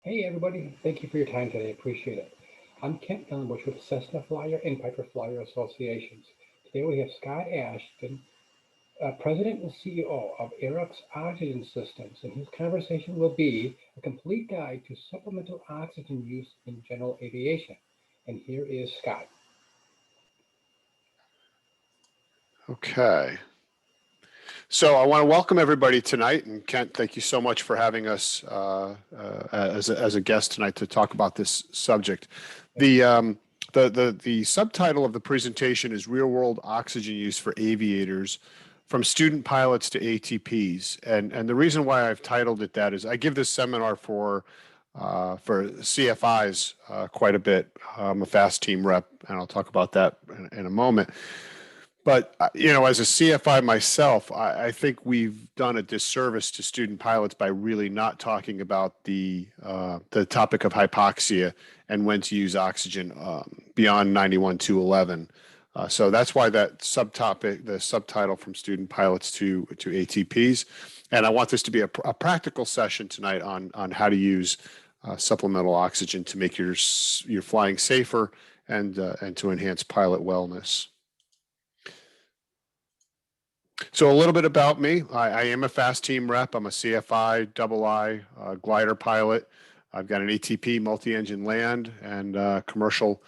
Hey everybody, thank you for your time today. Appreciate it. I'm Kent Ellenbush with Cessna Flyer and Piper Flyer Associations. Today we have Scott Ashton, President and CEO of Aerox Oxygen Systems, and his conversation will be a complete guide to supplemental oxygen use in general aviation. And here is Scott. Okay. So I want to welcome everybody tonight, and Kent, thank you so much for having us as a guest tonight to talk about this subject. The subtitle of the presentation is Real World Oxygen Use for Aviators, from Student Pilots to ATPs. And the reason why I've titled it that is I give this seminar for CFIs quite a bit. I'm a fast team rep, and I'll talk about that in a moment. But, as a CFI myself, I think we've done a disservice to student pilots by really not talking about the topic of hypoxia and when to use oxygen beyond 91-11. So that's why that subtopic, the subtitle from student pilots to ATPs. And I want this to be a practical session tonight on how to use supplemental oxygen to make your flying safer and to enhance pilot wellness. So a little bit about me. I am a fast team rep. I'm a CFI, II, glider pilot. I've got an ATP multi-engine land and commercial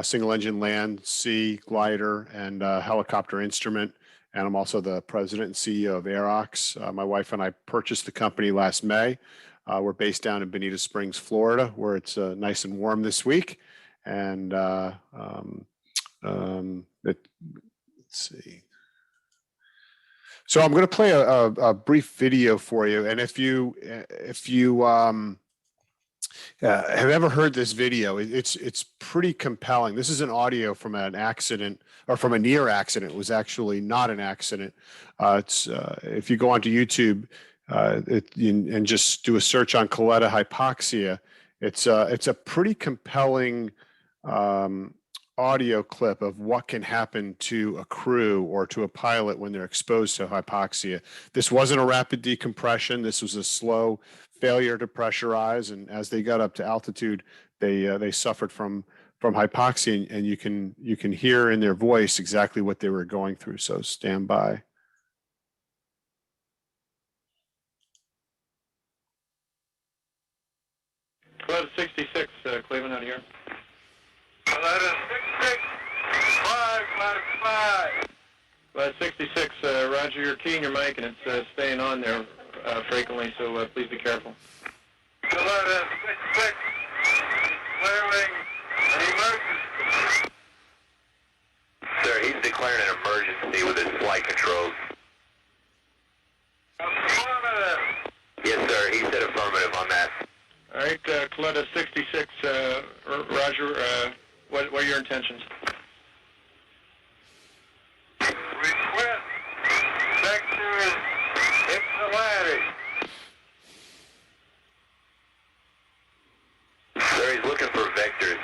single-engine land, sea, glider, and helicopter instrument. And I'm also the president and CEO of Aerox. My wife and I purchased the company last May. We're based down in Bonita Springs, Florida, where it's nice and warm this week. And let's see. So I'm going to play a brief video for you, and if you have ever heard this video, it's pretty compelling. This is an audio from an accident or from a near accident. It was actually not an accident. If you go onto YouTube and just do a search on Coletta hypoxia, it's a pretty compelling audio clip of what can happen to a crew or to a pilot when they're exposed to hypoxia. This wasn't a rapid decompression. This was a slow failure to pressurize, and as they got up to altitude, they suffered from hypoxia, and you can hear in their voice exactly what they were going through. So stand by. Coletta 66, Cleveland out here. Coletta 66, 5, Coletta 5. Coletta 66, Roger, you're keying your mic and it's staying on there frequently, so please be careful. Coletta 66, declaring an emergency. Sir, he's declaring an emergency with his flight controls. Affirmative. Yes, sir, he said affirmative on that. All right, Coletta 66, Roger, what are your intentions? Request vectors Ypsilanti. Sir, he's looking for vectors.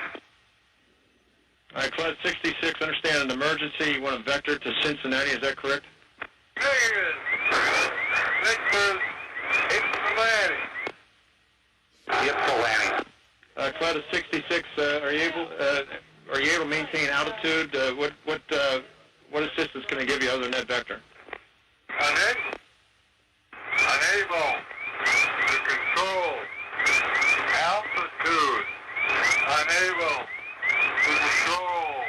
All right, Coletta 66, understand an emergency. You want a vector to Cincinnati, is that correct? Negative. Vectors Ypsilanti. Ypsilanti. Coletta 66, are you able to maintain altitude? What assistance can I give you other than that vector? Unable to control altitude. Unable to control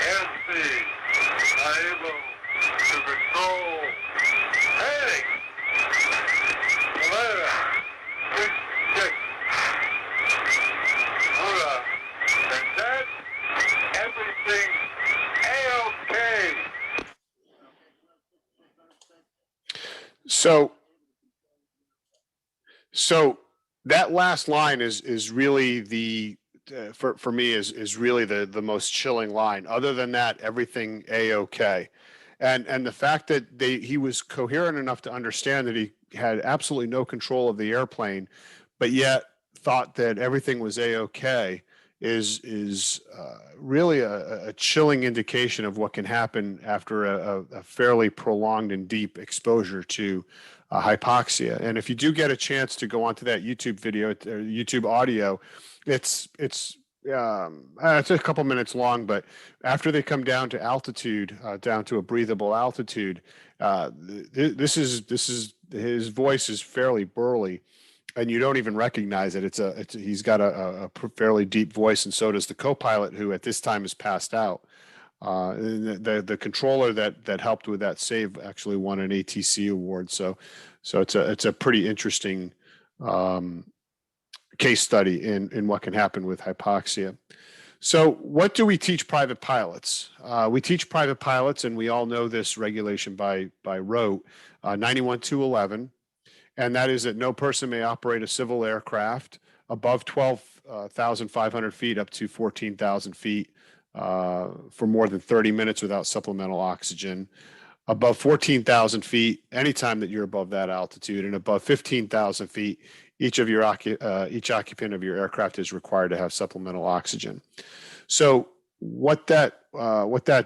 airspeed. Unable to control heading. Coletta 66. Hola. And that's everything A-OK. So that last line is really the for me is really the most chilling line. Other than that, everything A-OK. And the fact that he was coherent enough to understand that he had absolutely no control of the airplane, but yet thought that everything was A-OK is really a chilling indication of what can happen after a fairly prolonged and deep exposure to hypoxia. And if you do get a chance to go onto that YouTube video or YouTube audio, it's a couple minutes long, but after they come down to altitude, down to a breathable altitude, this is his voice is fairly burly, and you don't even recognize it. He's got a fairly deep voice, and so does the co-pilot, who at this time has passed out. The controller that helped with that save actually won an ATC award. So it's a pretty interesting case study in what can happen with hypoxia. So what do we teach private pilots? We teach private pilots, and we all know this regulation by rote, 91-211, and that is that no person may operate a civil aircraft above 12,500 feet up to 14,000 feet for more than 30 minutes without supplemental oxygen. Above 14,000 feet, anytime that you're above that altitude, and above 15,000 feet, each occupant of your aircraft is required to have supplemental oxygen. So what that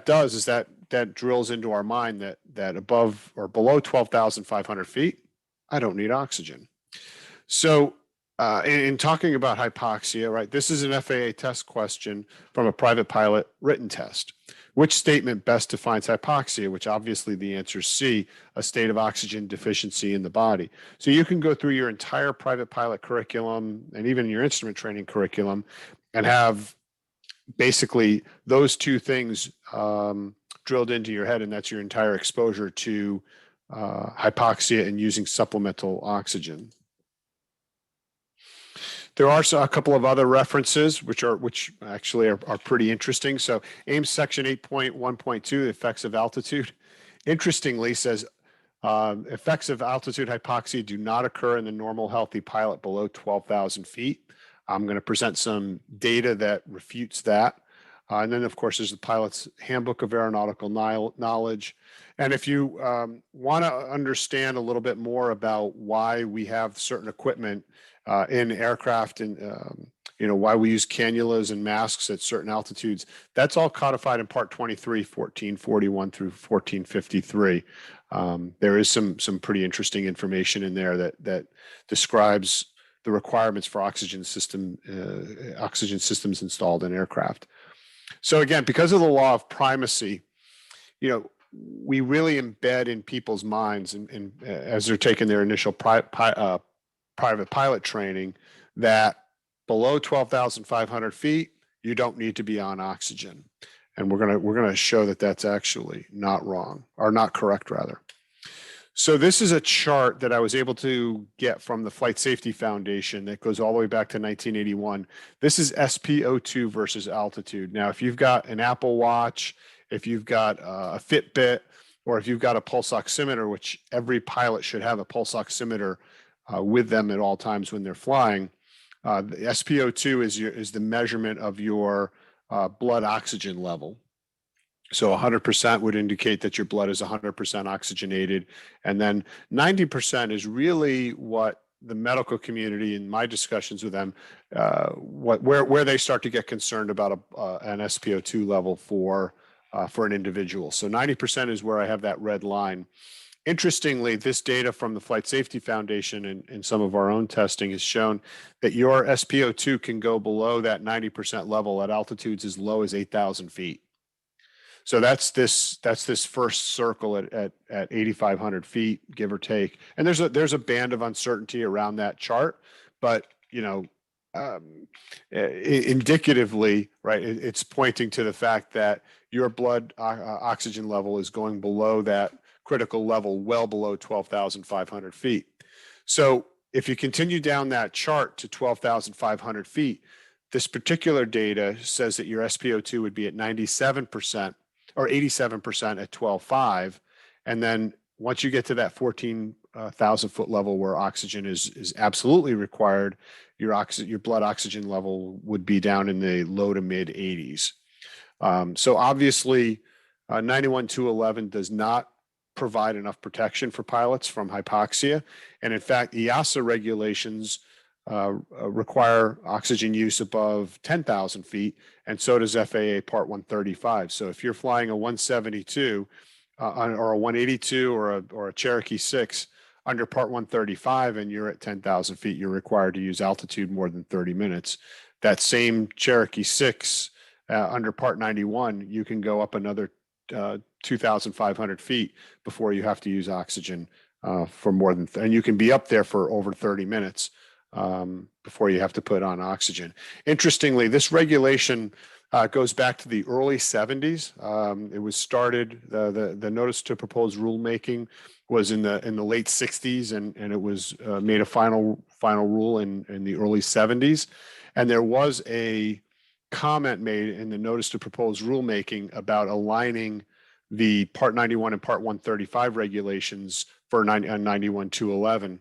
does is that drills into our mind that above or below 12,500 feet, I don't need oxygen. So in talking about hypoxia, right, this is an FAA test question from a private pilot written test. Which statement best defines hypoxia? Which obviously the answer is C, a state of oxygen deficiency in the body. So you can go through your entire private pilot curriculum and even your instrument training curriculum and have basically those two things drilled into your head, and that's your entire exposure to hypoxia and using supplemental oxygen. There are a couple of other references which actually are pretty interesting. So AIMS section 8.1.2, effects of altitude, interestingly says effects of altitude hypoxia do not occur in the normal healthy pilot below 12,000 feet. I'm going to present some data that refutes that. And then, of course, there's the Pilot's Handbook of Aeronautical Knowledge. And if you want to understand a little bit more about why we have certain equipment in aircraft and why we use cannulas and masks at certain altitudes, that's all codified in Part 23, 1441 through 1453. There is some pretty interesting information in there that describes the requirements for oxygen systems installed in aircraft. So again, because of the law of primacy, we really embed in people's minds, and as they're taking their initial private pilot training, that below 12,500 feet, you don't need to be on oxygen. And we're gonna show that that's actually not wrong, or not correct rather. So this is a chart that I was able to get from the Flight Safety Foundation that goes all the way back to 1981. This is SpO2 versus altitude. Now, if you've got an Apple Watch, if you've got a Fitbit, or if you've got a pulse oximeter, which every pilot should have a pulse oximeter with them at all times when they're flying, the SpO2 is the measurement of your blood oxygen level. So 100% would indicate that your blood is 100% oxygenated. And then 90% is really what the medical community, in my discussions with them, where they start to get concerned about an SpO2 level for an individual. So 90% is where I have that red line. Interestingly, this data from the Flight Safety Foundation and some of our own testing has shown that your SpO2 can go below that 90% level at altitudes as low as 8,000 feet. So that's this first circle at 8,500 feet, give or take. And there's a band of uncertainty around that chart, but indicatively, right, it's pointing to the fact that your blood oxygen level is going below that critical level, well below 12,500 feet. So if you continue down that chart to 12,500 feet, this particular data says that your SpO2 would be at 97%. Or 87% at 12.5. And then once you get to that 14,000 foot level where oxygen is absolutely required, your blood oxygen level would be down in the low to mid 80s. So obviously 91-211 does not provide enough protection for pilots from hypoxia. And in fact, EASA regulations require oxygen use above 10,000 feet, and so does FAA Part 135. So if you're flying a 172 or a 182 or a Cherokee 6 under Part 135 and you're at 10,000 feet, you're required to use altitude more than 30 minutes. That same Cherokee 6 under Part 91, you can go up another 2,500 feet before you have to use oxygen for more than, and you can be up there for over 30 minutes before you have to put on oxygen. Interestingly, this regulation goes back to the early 70s. It was started, the notice to propose rulemaking was in the late 60s, and it was made a final rule in the early 70s. And there was a comment made in the notice to propose rulemaking about aligning the Part 91 and Part 135 regulations for 91-211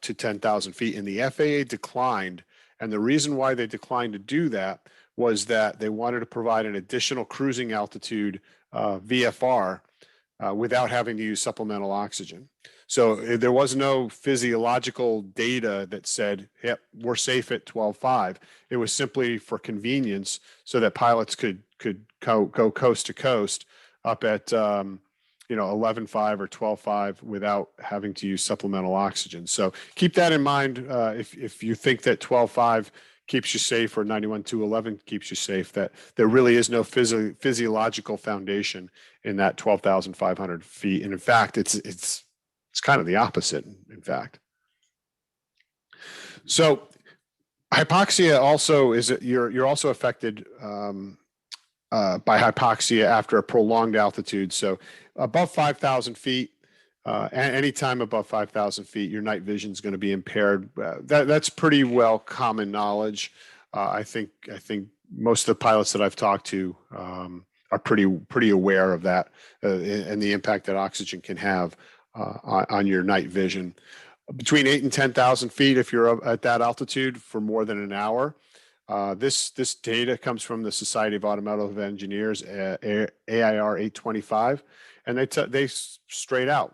to 10,000 feet. And the FAA declined. And the reason why they declined to do that was that they wanted to provide an additional cruising altitude VFR without having to use supplemental oxygen. So there was no physiological data that said, yep, we're safe at 12.5. It was simply for convenience so that pilots could go coast to coast up at 11.5 or 12.5 without having to use supplemental oxygen. So keep that in mind if you think that 12.5 keeps you safe or 91-211 keeps you safe, that there really is no physiological foundation in that 12,500 feet. And in fact, it's kind of the opposite, in fact. So hypoxia also is, you're also affected by hypoxia after a prolonged altitude. So above 5,000 feet, anytime above 5,000 feet, your night vision is going to be impaired. That's pretty well common knowledge. I think most of the pilots that I've talked to are pretty aware of that and the impact that oxygen can have on your night vision. Between 8,000 and 10,000 feet, if you're at that altitude for more than an hour. This data comes from the Society of Automotive Engineers, AIR 825, and they straight out,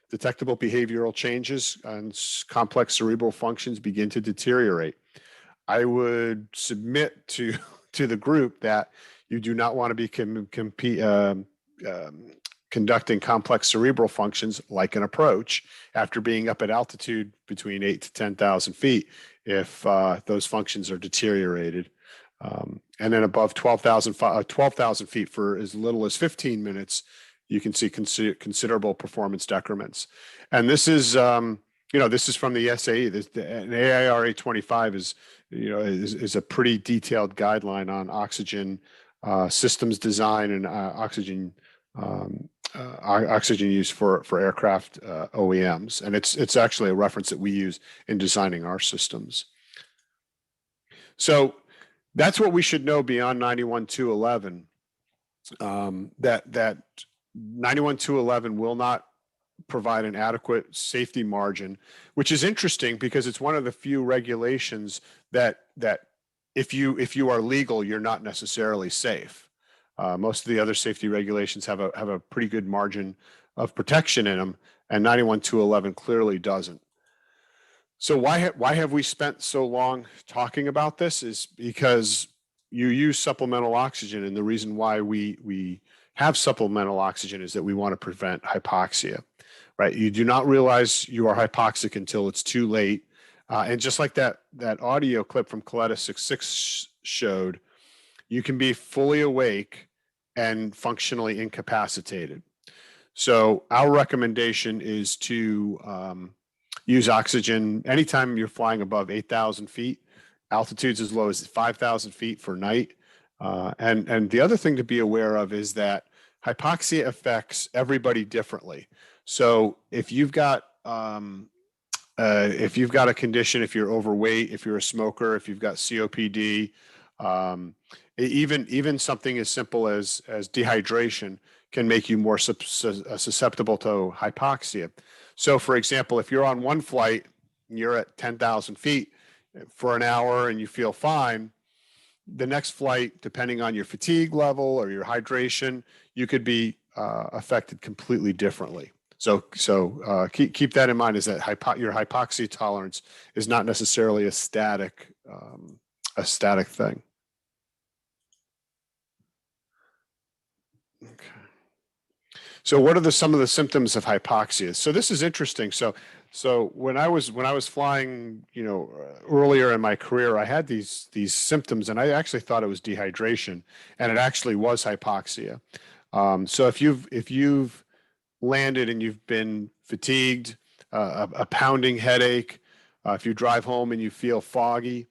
detectable behavioral changes and complex cerebral functions begin to deteriorate. I would submit to the group that you do not want to be conducting complex cerebral functions like an approach after being up at altitude between 8,000 to 10,000 feet if those functions are deteriorated. And then above 12,000 feet for as little as 15 minutes, you can see considerable performance decrements. And this is, this is from the SAE. An AIR 825 is a pretty detailed guideline on oxygen systems design and oxygen use for aircraft OEMs. And it's actually a reference that we use in designing our systems. So that's what we should know beyond 91-211, that 91-211 will not provide an adequate safety margin, which is interesting because it's one of the few regulations that if you are legal, you're not necessarily safe. Most of the other safety regulations have a pretty good margin of protection in them, and 91-211 clearly doesn't. So why have we spent so long talking about this is because you use supplemental oxygen, and the reason why we have supplemental oxygen is that we want to prevent hypoxia, right? You do not realize you are hypoxic until it's too late. And just like that audio clip from Coletta 66 showed, you can be fully awake and functionally incapacitated. So our recommendation is to use oxygen anytime you're flying above 8,000 feet, altitudes as low as 5,000 feet for night. And the other thing to be aware of is that hypoxia affects everybody differently. So if you've got a condition, if you're overweight, if you're a smoker, if you've got COPD, even something as simple as dehydration can make you more susceptible to hypoxia. So for example, if you're on one flight and you're at 10,000 feet for an hour and you feel fine, the next flight, depending on your fatigue level or your hydration, you could be affected completely differently. So keep that in mind, is that your hypoxia tolerance is not necessarily a static thing. Okay. So what are some of the symptoms of hypoxia? So this is interesting. So when I was flying, earlier in my career, I had these symptoms, and I actually thought it was dehydration, and it actually was hypoxia. So if you've landed and you've been fatigued, a pounding headache, if you drive home and you feel foggy,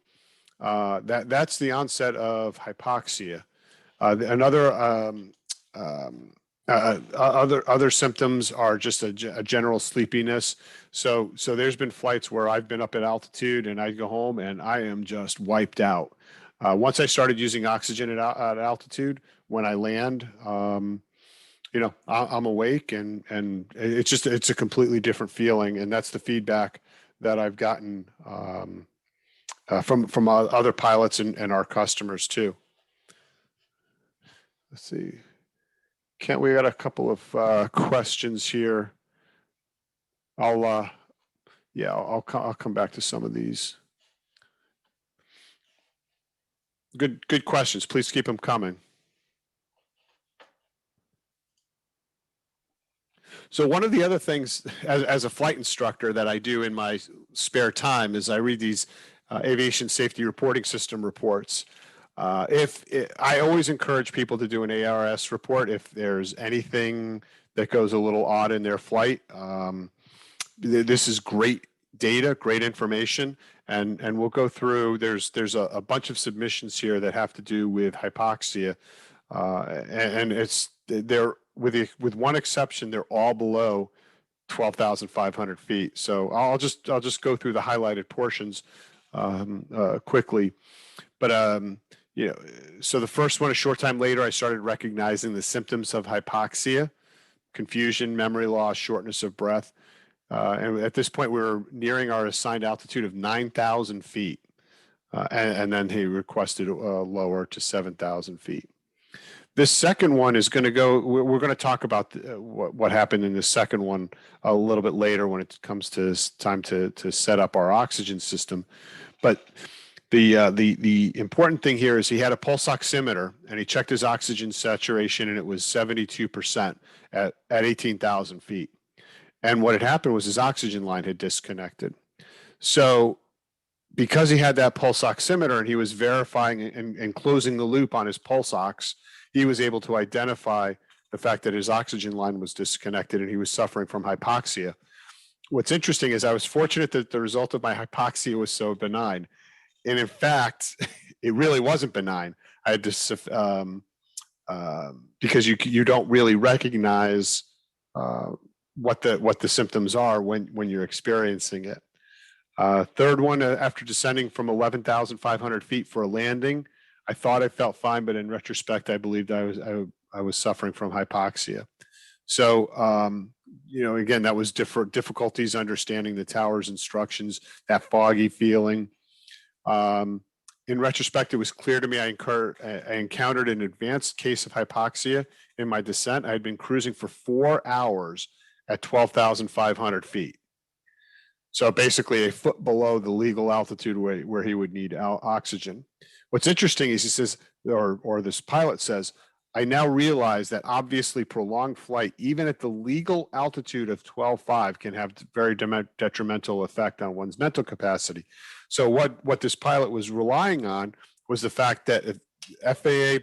that's the onset of hypoxia. Other symptoms are just a general sleepiness. So there's been flights where I've been up at altitude and I go home and I am just wiped out. Once I started using oxygen at altitude, when I land, I'm awake and it's a completely different feeling, and that's the feedback that I've gotten from other pilots and our customers too. Let's see. We got a couple of questions here. I'll come back to some of these. Good questions. Please keep them coming. So one of the other things as a flight instructor that I do in my spare time is I read these aviation safety reporting system reports. I always encourage people to do an ARS report if there's anything that goes a little odd in their flight. This is great data, great information, and we'll go through. There's a bunch of submissions here that have to do with hypoxia, and they're with one exception, they're all below 12,500 feet. So I'll just go through the highlighted portions quickly, but so the first one, a short time later, I started recognizing the symptoms of hypoxia: confusion, memory loss, shortness of breath. And at this point, we were nearing our assigned altitude of 9,000 feet. And then he requested lower to 7,000 feet. This second one is going to go, we're going to talk about what happened in the second one a little bit later when it comes to time to set up our oxygen system. But the important thing here is he had a pulse oximeter and he checked his oxygen saturation, and it was 72% at 18,000 feet. And what had happened was his oxygen line had disconnected. So because he had that pulse oximeter and he was verifying and closing the loop on his pulse ox, he was able to identify the fact that his oxygen line was disconnected and he was suffering from hypoxia. What's interesting is I was fortunate that the result of my hypoxia was so benign. And in fact, it really wasn't benign. I had to, because you don't really recognize what the symptoms are when you're experiencing it. Third one, after descending from 11,500 feet for a landing, I thought I felt fine, but in retrospect, I believed I was suffering from hypoxia. So, again, that was difficulties understanding the tower's instructions, that foggy feeling. In retrospect, it was clear to me I encountered an advanced case of hypoxia in my descent. I had been cruising for 4 hours at 12,500 feet. So basically a foot below the legal altitude where he would need oxygen. What's interesting is he says, or this pilot says, I now realize that obviously prolonged flight, even at the legal altitude of 12.5, can have very detrimental effect on one's mental capacity. So what this pilot was relying on was the fact that if FAA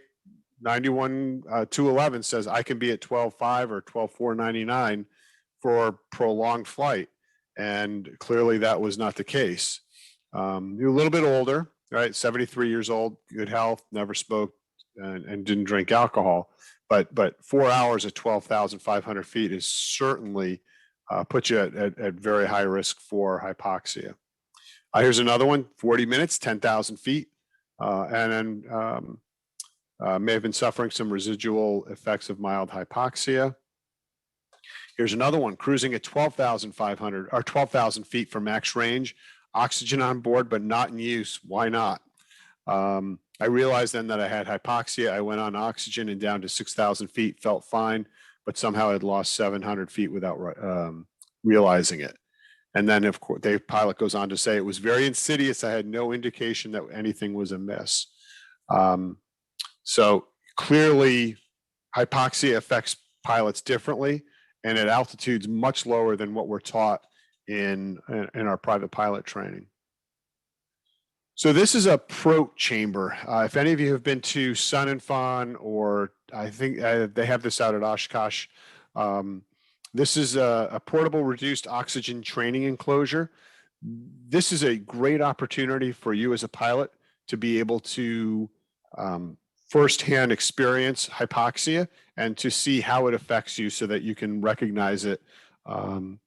91-211 says I can be at 12.5 or 12.499 for prolonged flight. And clearly that was not the case. You're a little bit older, right? 73 years old, good health, never smoked and didn't drink alcohol. But 4 hours at 12,500 feet is certainly puts you at very high risk for hypoxia. Here's another one, 40 minutes, 10,000 feet. And then may have been suffering some residual effects of mild hypoxia. Here's another one, cruising at 12,500 or 12,000 feet for max range, oxygen on board, but not in use. Why not? I realized then that I had hypoxia. I went on oxygen and down to 6,000 feet, felt fine, but somehow had lost 700 feet without realizing it. And then, of course, the pilot goes on to say, it was very insidious. I had no indication that anything was amiss. So clearly, hypoxia affects pilots differently, and at altitudes much lower than what we're taught in our private pilot training. So this is a prot chamber. If any of you have been to Sun and Fawn, or I think they have this out at Oshkosh, this is a portable reduced oxygen training enclosure. This is a great opportunity for you as a pilot to be able to firsthand experience hypoxia and to see how it affects you, so that you can recognize it when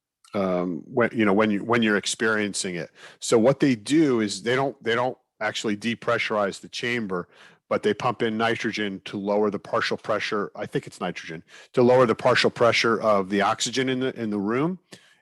you're experiencing it. So what they do is they don't actually depressurize the chamber, but they pump in nitrogen to lower the partial pressure. I think it's nitrogen to lower the partial pressure of the oxygen in the room.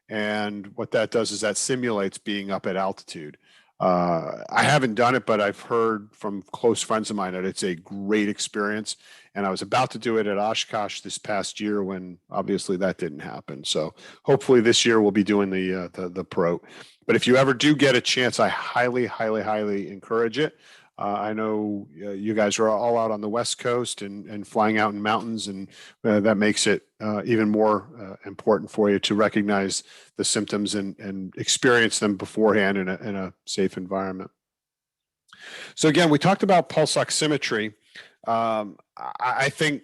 And what that does is that simulates being up at altitude. I haven't done it, but I've heard from close friends of mine that it's a great experience. And I was about to do it at Oshkosh this past year when obviously that didn't happen. So hopefully this year we'll be doing the pro. But if you ever do get a chance, I highly, highly, highly encourage it. I know you guys are all out on the West Coast and flying out in mountains, and that makes it even more important for you to recognize the symptoms and experience them beforehand in a safe environment. So again, we talked about pulse oximetry. I think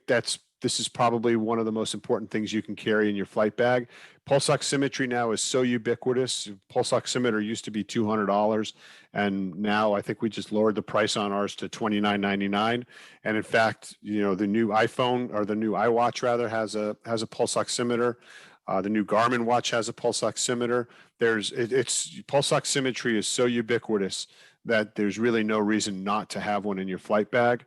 this is probably one of the most important things you can carry in your flight bag. Pulse oximetry now is so ubiquitous. Pulse oximeter used to be $200, and now I think we just lowered the price on ours to $29.99. And in fact, the new iPhone, or the new iWatch rather, has a pulse oximeter. The new Garmin watch has a pulse oximeter. Pulse oximetry is so ubiquitous that there's really no reason not to have one in your flight bag.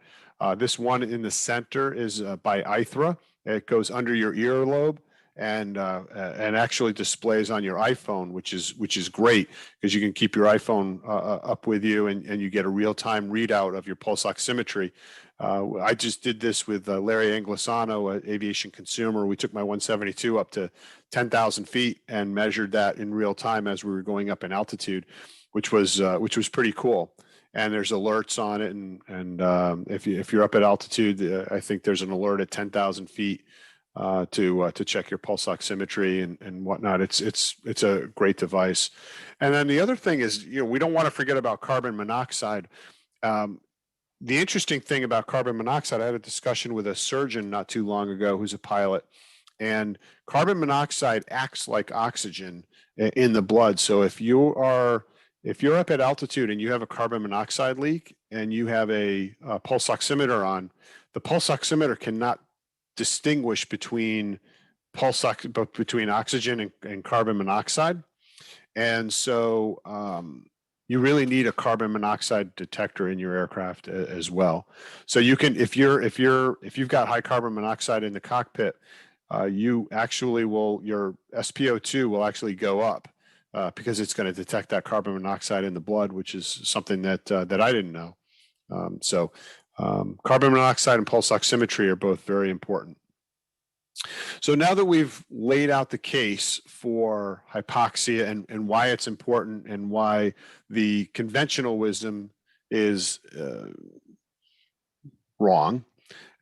This one in the center is by ITHRA. It goes under your earlobe and actually displays on your iPhone, which is great because you can keep your iPhone up with you and you get a real-time readout of your pulse oximetry. I just did this with Larry Anglisano at Aviation Consumer. We took my 172 up to 10,000 feet and measured that in real time as we were going up in altitude, which was pretty cool. And there's alerts on it, and if you're up at altitude, I think there's an alert at 10,000 feet to check your pulse oximetry and whatnot. It's a great device. And then the other thing is, we don't want to forget about carbon monoxide. The interesting thing about carbon monoxide, I had a discussion with a surgeon not too long ago who's a pilot, and carbon monoxide acts like oxygen in the blood. So if you're up at altitude and you have a carbon monoxide leak and you have a pulse oximeter on, the pulse oximeter cannot distinguish between oxygen and carbon monoxide. And so you really need a carbon monoxide detector in your aircraft as well. So you can, if you've got high carbon monoxide in the cockpit, your SpO2 will actually go up. Because it's going to detect that carbon monoxide in the blood, which is something that I didn't know. So carbon monoxide and pulse oximetry are both very important. So now that we've laid out the case for hypoxia and why it's important and why the conventional wisdom is wrong,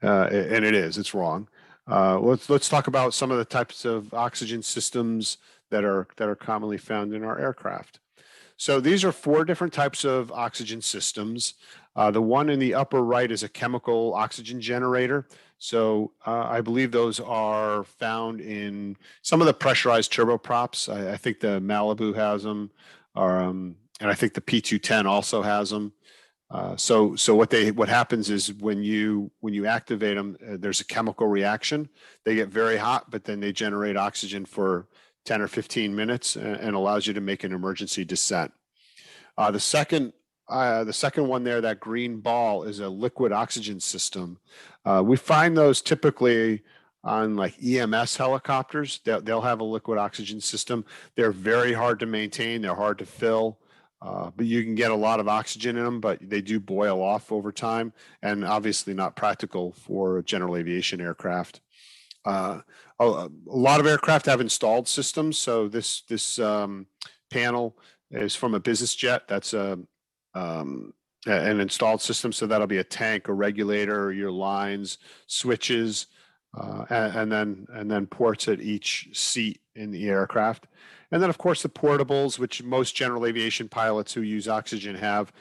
and it's wrong. Let's talk about some of the types of oxygen systems that are commonly found in our aircraft. So these are 4 different types of oxygen systems. The one in the upper right is a chemical oxygen generator. So I believe those are found in some of the pressurized turboprops. I think the Malibu has them, and I think the P210 also has them. So what happens is when you activate them, there's a chemical reaction. They get very hot, but then they generate oxygen for 10 or 15 minutes and allows you to make an emergency descent. The second one there, that green ball, is a liquid oxygen system. We find those typically on like EMS helicopters. They'll have a liquid oxygen system. They're very hard to maintain. They're hard to fill, but you can get a lot of oxygen in them, but they do boil off over time and obviously not practical for general aviation aircraft. A lot of aircraft have installed systems. So this panel is from a business jet. That's an installed system. So that'll be a tank, a regulator, your lines, switches, and then ports at each seat in the aircraft. And then, of course, the portables, which most general aviation pilots who use oxygen have.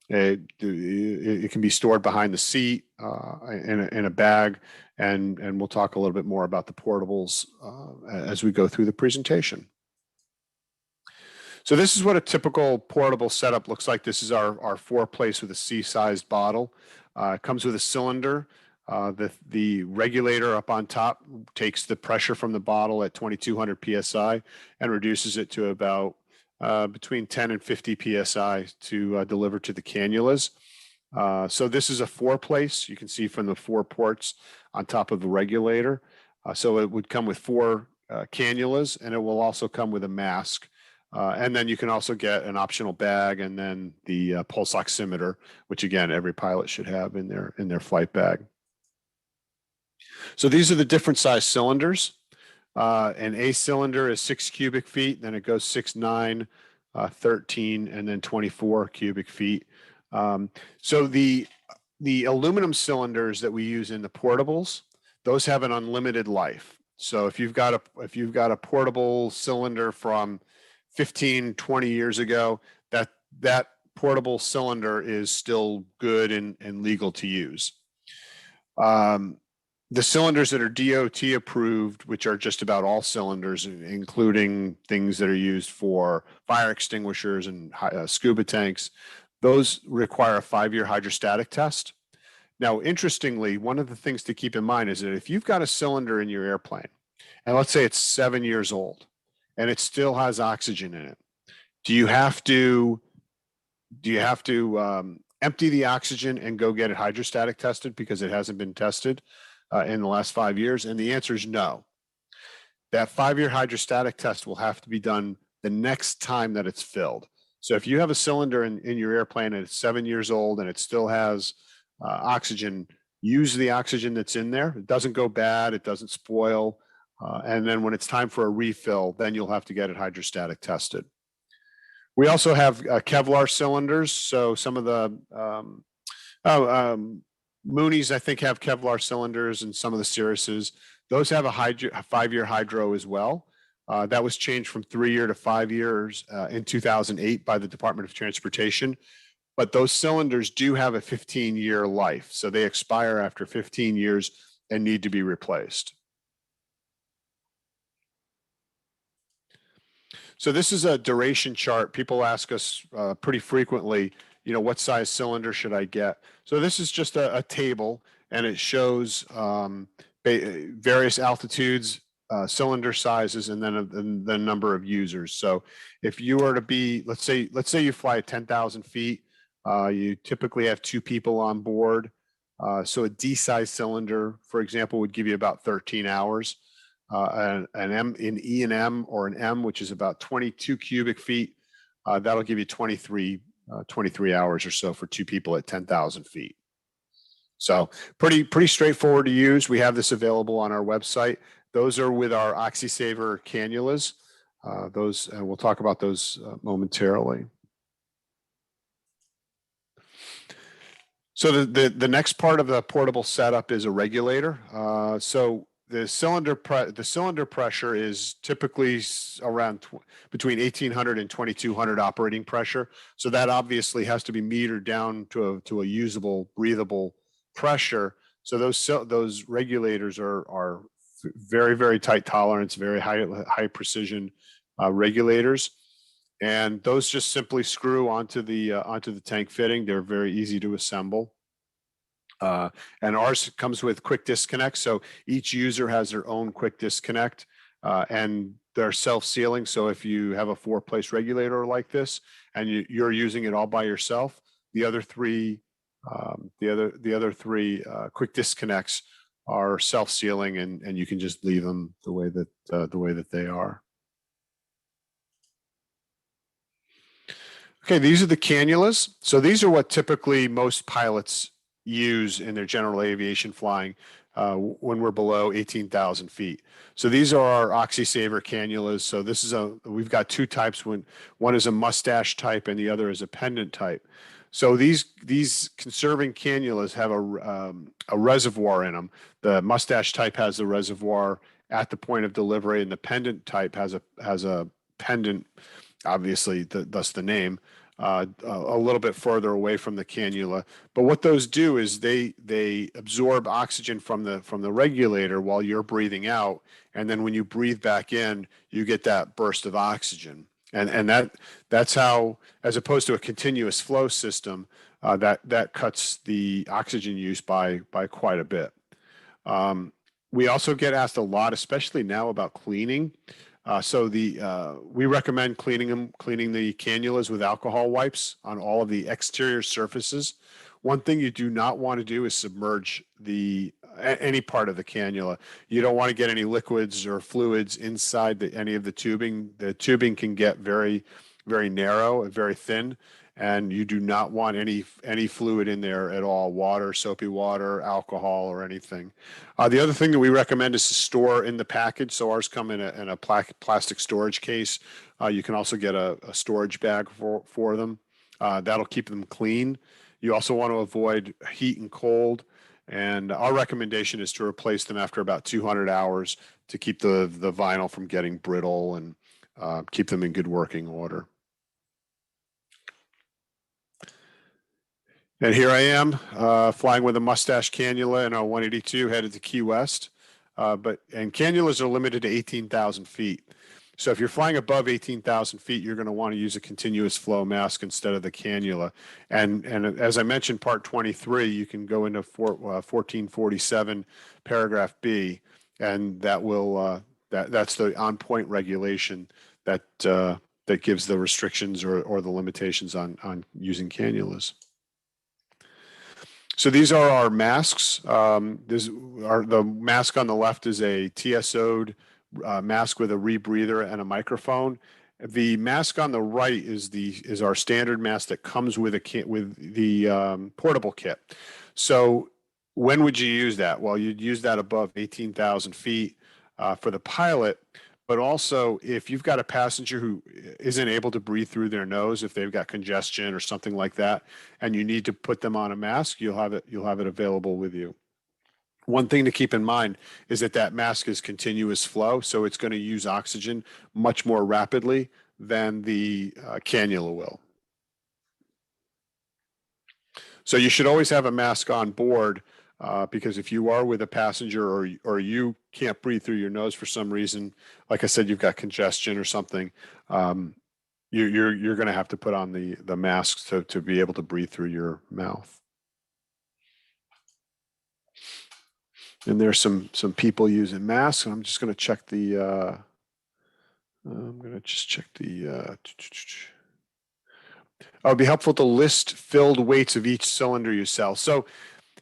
It can be stored behind the seat in a bag, and we'll talk a little bit more about the portables as we go through the presentation. So this is what a typical portable setup looks like. This is our four-place with a C-sized bottle. It comes with a cylinder. The regulator up on top takes the pressure from the bottle at 2,200 PSI and reduces it to about between 10 and 50 PSI to deliver to the cannulas. So this is a four-place. You can see from the four ports on top of the regulator. So it would come with four cannulas, and it will also come with a mask. And then you can also get an optional bag and then the pulse oximeter, which again, every pilot should have in their flight bag. So these are the different size cylinders. An A cylinder is 6 cubic feet, then it goes 6, 9, 13, and then 24 cubic feet. So the aluminum cylinders that we use in the portables, those have an unlimited life. So if you've got a portable cylinder from 15, 20 years ago, that portable cylinder is still good and legal to use. The cylinders that are DOT approved, which are just about all cylinders, including things that are used for fire extinguishers and scuba tanks, those require a 5-year hydrostatic test. Now, interestingly, one of the things to keep in mind is that if you've got a cylinder in your airplane, and let's say it's 7 years old, and it still has oxygen in it, do you have to empty the oxygen and go get it hydrostatic tested because it hasn't been tested in the last 5 years? And the answer is no. That 5-year hydrostatic test will have to be done the next time that it's filled. So if you have a cylinder in your airplane and it's 7 years old and it still has oxygen, use the oxygen that's in there. It doesn't go bad, it doesn't spoil. And then when it's time for a refill, then you'll have to get it hydrostatic tested. We also have Kevlar cylinders. So some of the Moonies, I think, have Kevlar cylinders, and some of the Cirruses. Those have a 5-year hydro as well. That was changed from 3-year to 5 years in 2008 by the Department of Transportation. But those cylinders do have a 15-year life. So they expire after 15 years and need to be replaced. So this is a duration chart. People ask us pretty frequently, what size cylinder should I get? So this is just a table, and it shows various altitudes, cylinder sizes, and then the number of users. So if you were to be, let's say you fly at 10,000 feet, you typically have 2 people on board. So a D-size cylinder, for example, would give you about 13 hours. An E and M, or an M, which is about 22 cubic feet, that'll give you 23 hours or so for 2 people at 10,000 feet. So pretty straightforward to use. We have this available on our website. Those are with our OxySaver cannulas. We'll talk about those momentarily. So the next part of the portable setup is a regulator. So the cylinder pressure is typically around between 1,800 and 2,200 operating pressure. So that obviously has to be metered down to a usable, breathable pressure. So those regulators are very, very tight tolerance, very high precision regulators, and those just simply screw onto the tank fitting. They're very easy to assemble. And ours comes with quick disconnect. So each user has their own quick disconnect, and they're self-sealing. So if you have a 4-place regulator like this and you're using it all by yourself, the other three quick disconnects are self-sealing, and you can just leave them the way that they are. Okay, these are the cannulas. So these are what typically most pilots use in their general aviation flying. when we're below 18,000 feet. So these are our OxySaver cannulas. So this is we've got two types. One is a mustache type and the other is a pendant type. So these conserving cannulas have a reservoir in them. The mustache type has the reservoir at the point of delivery, and the pendant type has a pendant, obviously, thus the name, a little bit further away from the cannula. But what those do is they absorb oxygen from the regulator while you're breathing out, and then when you breathe back in, you get that burst of oxygen. And that's how, as opposed to a continuous flow system, that cuts the oxygen use by quite a bit. We also get asked a lot, especially now, about cleaning. So we recommend cleaning the cannulas with alcohol wipes on all of the exterior surfaces. One thing you do not want to do is submerge any part of the cannula. You don't want to get any liquids or fluids inside any of the tubing. The tubing can get very, very narrow and very thin, and you do not want any fluid in there at all, water, soapy water, alcohol, or anything. The other thing that we recommend is to store in the package. So ours come in a plastic storage case. You can also get a storage bag for them. That'll keep them clean. You also want to avoid heat and cold. And our recommendation is to replace them after about 200 hours to keep the vinyl from getting brittle and keep them in good working order. And here I am flying with a mustache cannula in our 182 headed to Key West. And cannulas are limited to 18,000 feet. So if you're flying above 18,000 feet, you're going to want to use a continuous flow mask instead of the cannula. And as I mentioned, part 23, you can go into 1447 paragraph B, and that will that's the on-point regulation that gives the restrictions or the limitations on using cannulas. So these are our masks. The mask on the left is a TSO'd mask with a rebreather and a microphone. The mask on the right is our standard mask that comes with the portable kit. So when would you use that? Well, you'd use that above 18,000 feet for the pilot. But also, if you've got a passenger who isn't able to breathe through their nose, if they've got congestion or something like that, and you need to put them on a mask, you'll have it available with you. One thing to keep in mind is that mask is continuous flow, so it's going to use oxygen much more rapidly than the cannula will. So you should always have a mask on board. Because if you are with a passenger or you can't breathe through your nose for some reason, like I said, you've got congestion or something, you're going to have to put on the mask to be able to breathe through your mouth. And there's some people using masks, and I'm just going to check the. It would be helpful to list filled weights of each cylinder you sell. So,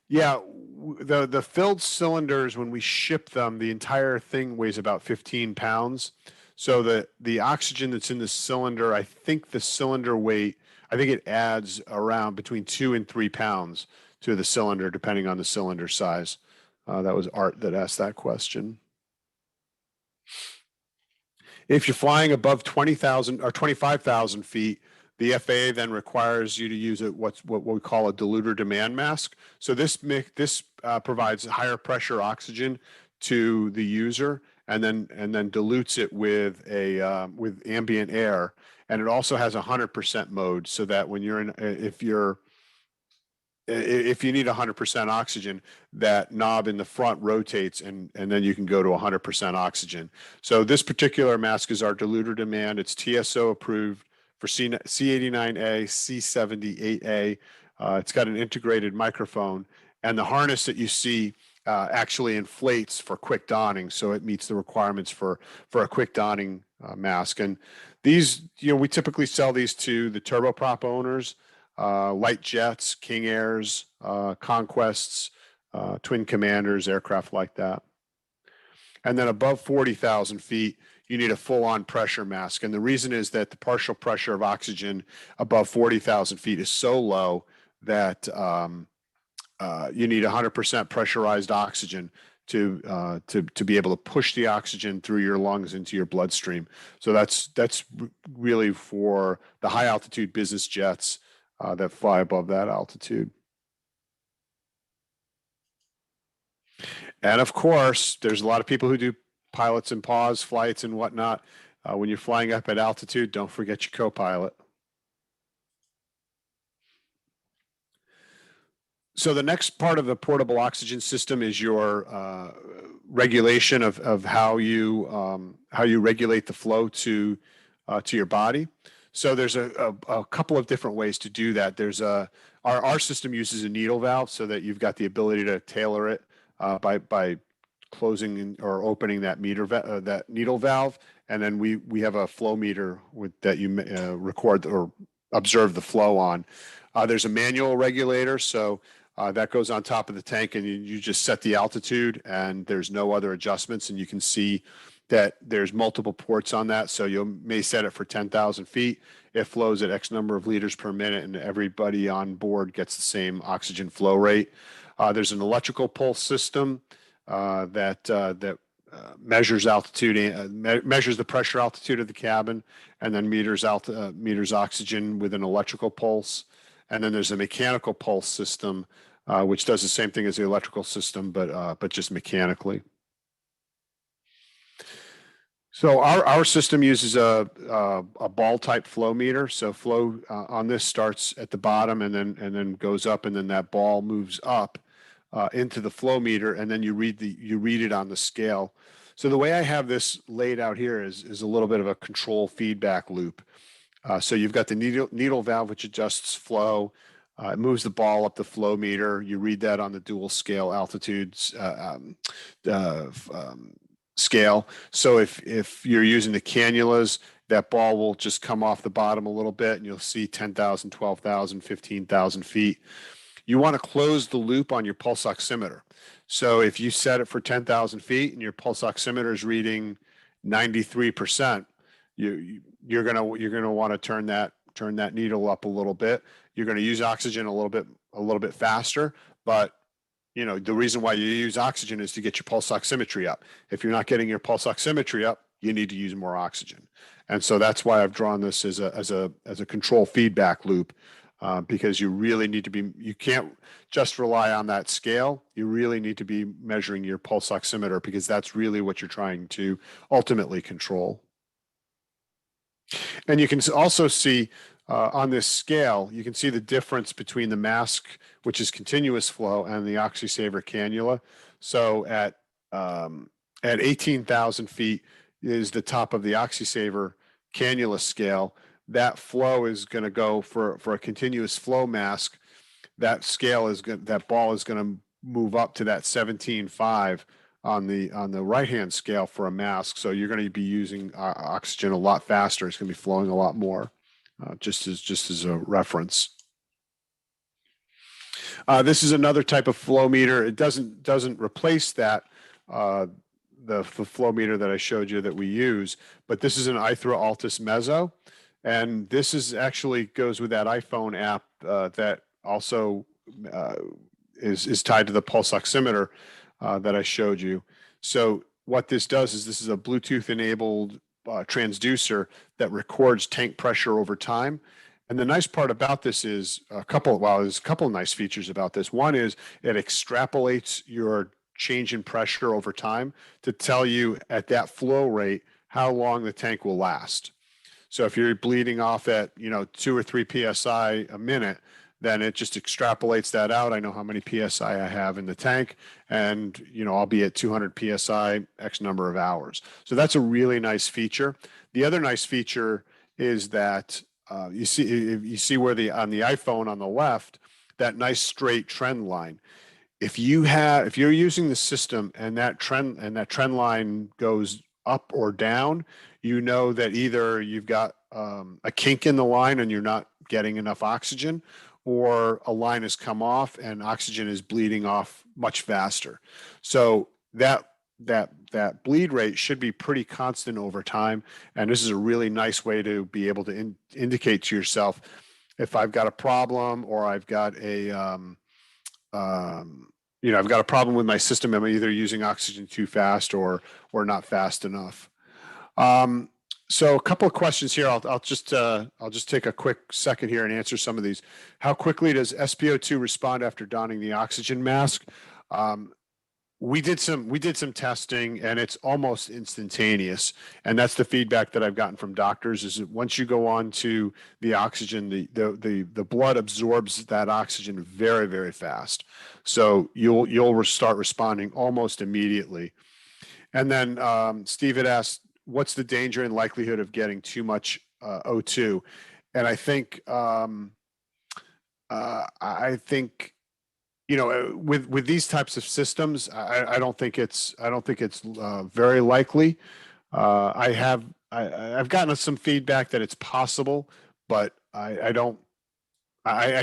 yeah, the filled cylinders, when we ship them, the entire thing weighs about 15 pounds. So the oxygen that's in the cylinder, I think the cylinder weight, I think it adds around between 2 and 3 pounds to the cylinder, depending on the cylinder size. That was Art that asked that question. If you're flying above 20,000 or 25,000 feet, the FAA then requires you to use what we call a diluter demand mask. So this provides higher pressure oxygen to the user, and then dilutes it with ambient air, and it also has 100% mode, so that when if you need 100% oxygen, that knob in the front rotates, and then you can go to 100% oxygen. So this particular mask is our diluter demand. It's TSO approved for C89A, C78A. It's got an integrated microphone, and the harness that you see actually inflates for quick donning, so it meets the requirements for a quick donning mask. And these, we typically sell these to the turboprop owners, light jets, King Airs, Conquests, Twin Commanders, aircraft like that. And then above 40,000 feet, you need a full-on pressure mask. And the reason is that the partial pressure of oxygen above 40,000 feet is so low that you need 100% pressurized oxygen to be able to push the oxygen through your lungs into your bloodstream. So that's really for the high altitude business jets that fly above that altitude. And of course, there's a lot of people who do pilots and pause flights and whatnot. When you're flying up at altitude, don't forget your co-pilot. So the next part of the portable oxygen system is your regulation of how you regulate the flow to your body. So there's a couple of different ways to do that. There's our system uses a needle valve so that you've got the ability to tailor it by closing or opening that that needle valve, and then we have a flow meter that you record or observe the flow on. There's a manual regulator, so that goes on top of the tank, and you just set the altitude, and there's no other adjustments, and you can see that there's multiple ports on that. So you may set it for 10,000 feet. It flows at X number of liters per minute, and everybody on board gets the same oxygen flow rate. There's an electrical pulse system that measures altitude, measures the pressure altitude of the cabin, and then meters oxygen with an electrical pulse. And then there's a mechanical pulse system, which does the same thing as the electrical system, but just mechanically. So our system uses a ball type flow meter. So flow on this starts at the bottom and then goes up, and then that ball moves up into the flow meter, and then you read it on the scale. So the way I have this laid out here is a little bit of a control feedback loop. So you've got the needle valve, which adjusts flow. It moves the ball up the flow meter. You read that on the dual scale altitudes scale. So if you're using the cannulas, that ball will just come off the bottom a little bit, and you'll see 10,000, 12,000, 15,000 feet. You want to close the loop on your pulse oximeter. So if you set it for 10,000 feet and your pulse oximeter is reading 93%, you're gonna want to turn that needle up a little bit. You're going to use oxygen a little bit faster, but the reason why you use oxygen is to get your pulse oximetry up. If you're not getting your pulse oximetry up, you need to use more oxygen. And so that's why I've drawn this as a control feedback loop, because you really need to be, you can't just rely on that scale. You really need to be measuring your pulse oximeter, because that's really what you're trying to ultimately control. And you can also see on this scale, you can see the difference between the mask, which is continuous flow, and the OxySaver cannula. So at 18,000 feet is the top of the OxySaver cannula scale. That flow is going to go for a continuous flow mask. That scale is good. That ball is going to move up to that 17.5 on the right-hand scale for a mask. So you're going to be using oxygen a lot faster. It's going to be flowing a lot more, just as a reference. This is another type of flow meter. It doesn't replace that the flow meter that I showed you that we use, but this is an iThra Altis Mezzo, and this is actually goes with that iPhone app that also is tied to the pulse oximeter that I showed you. So what this does is this is a Bluetooth enabled transducer that records tank pressure over time. And the nice part about this is there's a couple of nice features about this. One is it extrapolates your change in pressure over time to tell you at that flow rate how long the tank will last. So if you're bleeding off at 2 or 3 psi a minute, then it just extrapolates that out. I know how many psi I have in the tank, and I'll be at 200 psi X number of hours. So that's a really nice feature. The other nice feature is that you see where on the iPhone on the left, that nice straight trend line. If you're using the system and that trend line goes up or down, you know that either you've got a kink in the line and you're not getting enough oxygen, or a line has come off and oxygen is bleeding off much faster. So that bleed rate should be pretty constant over time. And this is a really nice way to be able to indicate to yourself if I've got a problem or I've got a I've got a problem with my system. I'm either using oxygen too fast or not fast enough. So a couple of questions here. I'll just take a quick second here and answer some of these. How quickly does SpO2 respond after donning the oxygen mask? We did some testing, and it's almost instantaneous. And that's the feedback that I've gotten from doctors, is that once you go on to the oxygen, the blood absorbs that oxygen very, very fast. So you'll start responding almost immediately. And then Steve had asked, what's the danger and likelihood of getting too much O2? And I think with these types of systems, I don't think it's very likely. I've gotten some feedback that it's possible, but I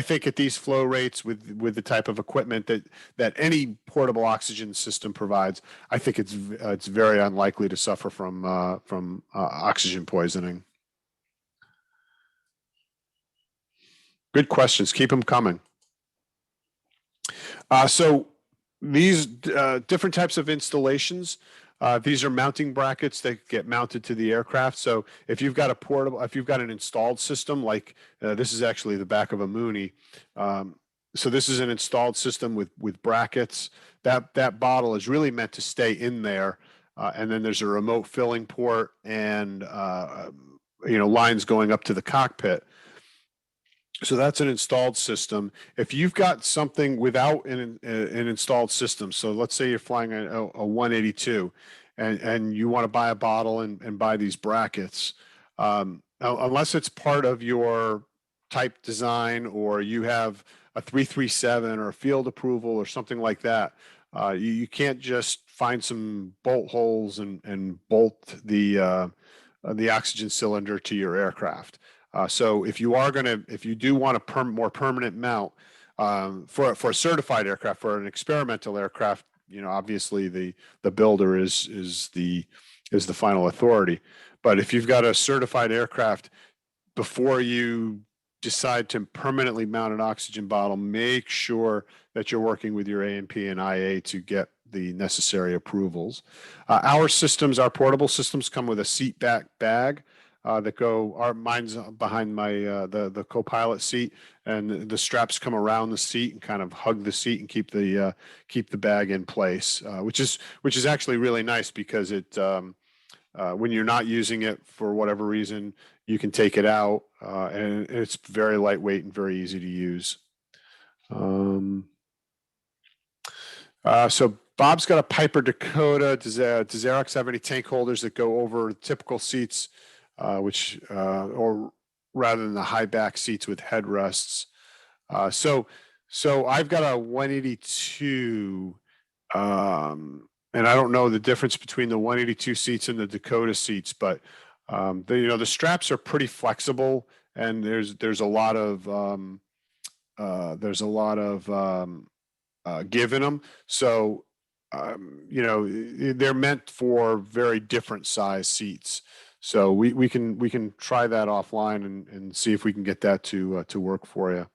think at these flow rates with the type of equipment that any portable oxygen system provides, I think it's very unlikely to suffer from oxygen poisoning. Good questions. Keep them coming. So these different types of installations, these are mounting brackets that get mounted to the aircraft. So if you've got an installed system, like this is actually the back of a Mooney. So this is an installed system with brackets. That bottle is really meant to stay in there. And then there's a remote filling port and lines going up to the cockpit. So that's an installed system. If you've got something without an installed system, so let's say you're flying a 182 and you want to buy a bottle and buy these brackets, unless it's part of your type design or you have a 337 or a field approval or something like that, you can't just find some bolt holes and bolt the oxygen cylinder to your aircraft. So if you do want a more permanent mount for a certified aircraft, for an experimental aircraft, obviously the builder is the final authority. But if you've got a certified aircraft, before you decide to permanently mount an oxygen bottle, make sure that you're working with your A&P and IA to get the necessary approvals. Our portable systems come with a seat back bag. Mine's behind my the co-pilot seat, and the straps come around the seat and kind of hug the seat and keep the bag in place, which is actually really nice because it when you're not using it for whatever reason, you can take it out, and it's very lightweight and very easy to use. So Bob's got a Piper Dakota. Does Aerox have any tank holders that go over typical seats? Or rather than the high back seats with headrests. So I've got a 182, and I don't know the difference between the 182 seats and the Dakota seats, but the straps are pretty flexible, and there's a lot of give in them. So they're meant for very different size seats. So we can try that offline and see if we can get that to work for you.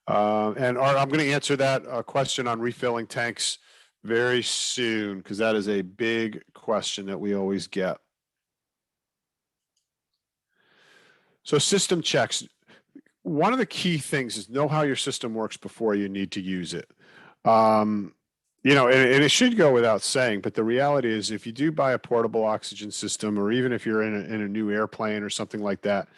And I'm going to answer that question on refilling tanks very soon, because that is a big question that we always get. So system checks. One of the key things is know how your system works before you need to use it. And it should go without saying, but the reality is if you do buy a portable oxygen system, or even if you're in a new airplane or something like that,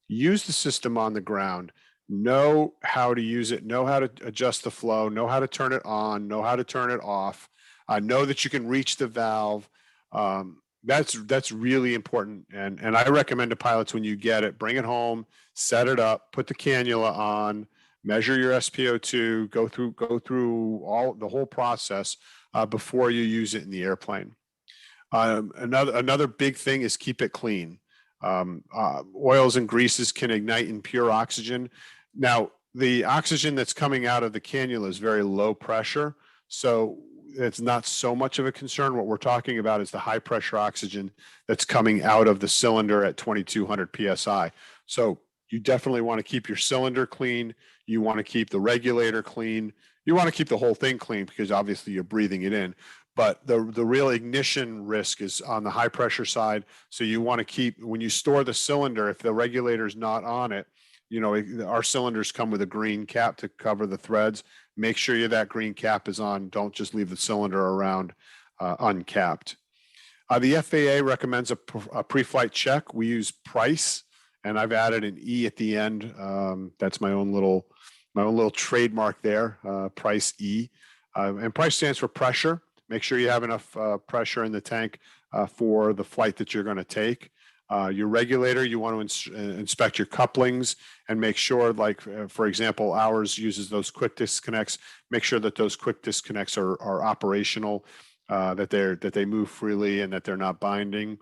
use the system on the ground. Know how to use it, know how to adjust the flow, know how to turn it on, know how to turn it off, know that you can reach the valve. That's really important. And I recommend to pilots, when you get it, bring it home, set it up, put the cannula on, measure your SpO2, go through the whole process before you use it in the airplane. Another big thing is keep it clean. Oils and greases can ignite in pure oxygen. Now, the oxygen that's coming out of the cannula is very low pressure, so it's not so much of a concern. What we're talking about is the high pressure oxygen that's coming out of the cylinder at 2200 PSI. So you definitely want to keep your cylinder clean. You want to keep the regulator clean. You want to keep the whole thing clean because obviously you're breathing it in. But the real ignition risk is on the high pressure side. So you want to keep, when you store the cylinder, if the regulator is not on it, you know, our cylinders come with a green cap to cover the threads. Make sure that green cap is on. Don't just leave the cylinder around uncapped. The FAA recommends a pre-flight check. We use PRICE, and I've added an E at the end. That's my own little trademark there, PRICE E. And PRICE stands for pressure. Make sure you have enough pressure in the tank for the flight that you're going to take. Your regulator, you want to inspect your couplings and make sure, like, for example, ours uses those quick disconnects. Make sure that those quick disconnects are operational, that they move freely and that they're not binding.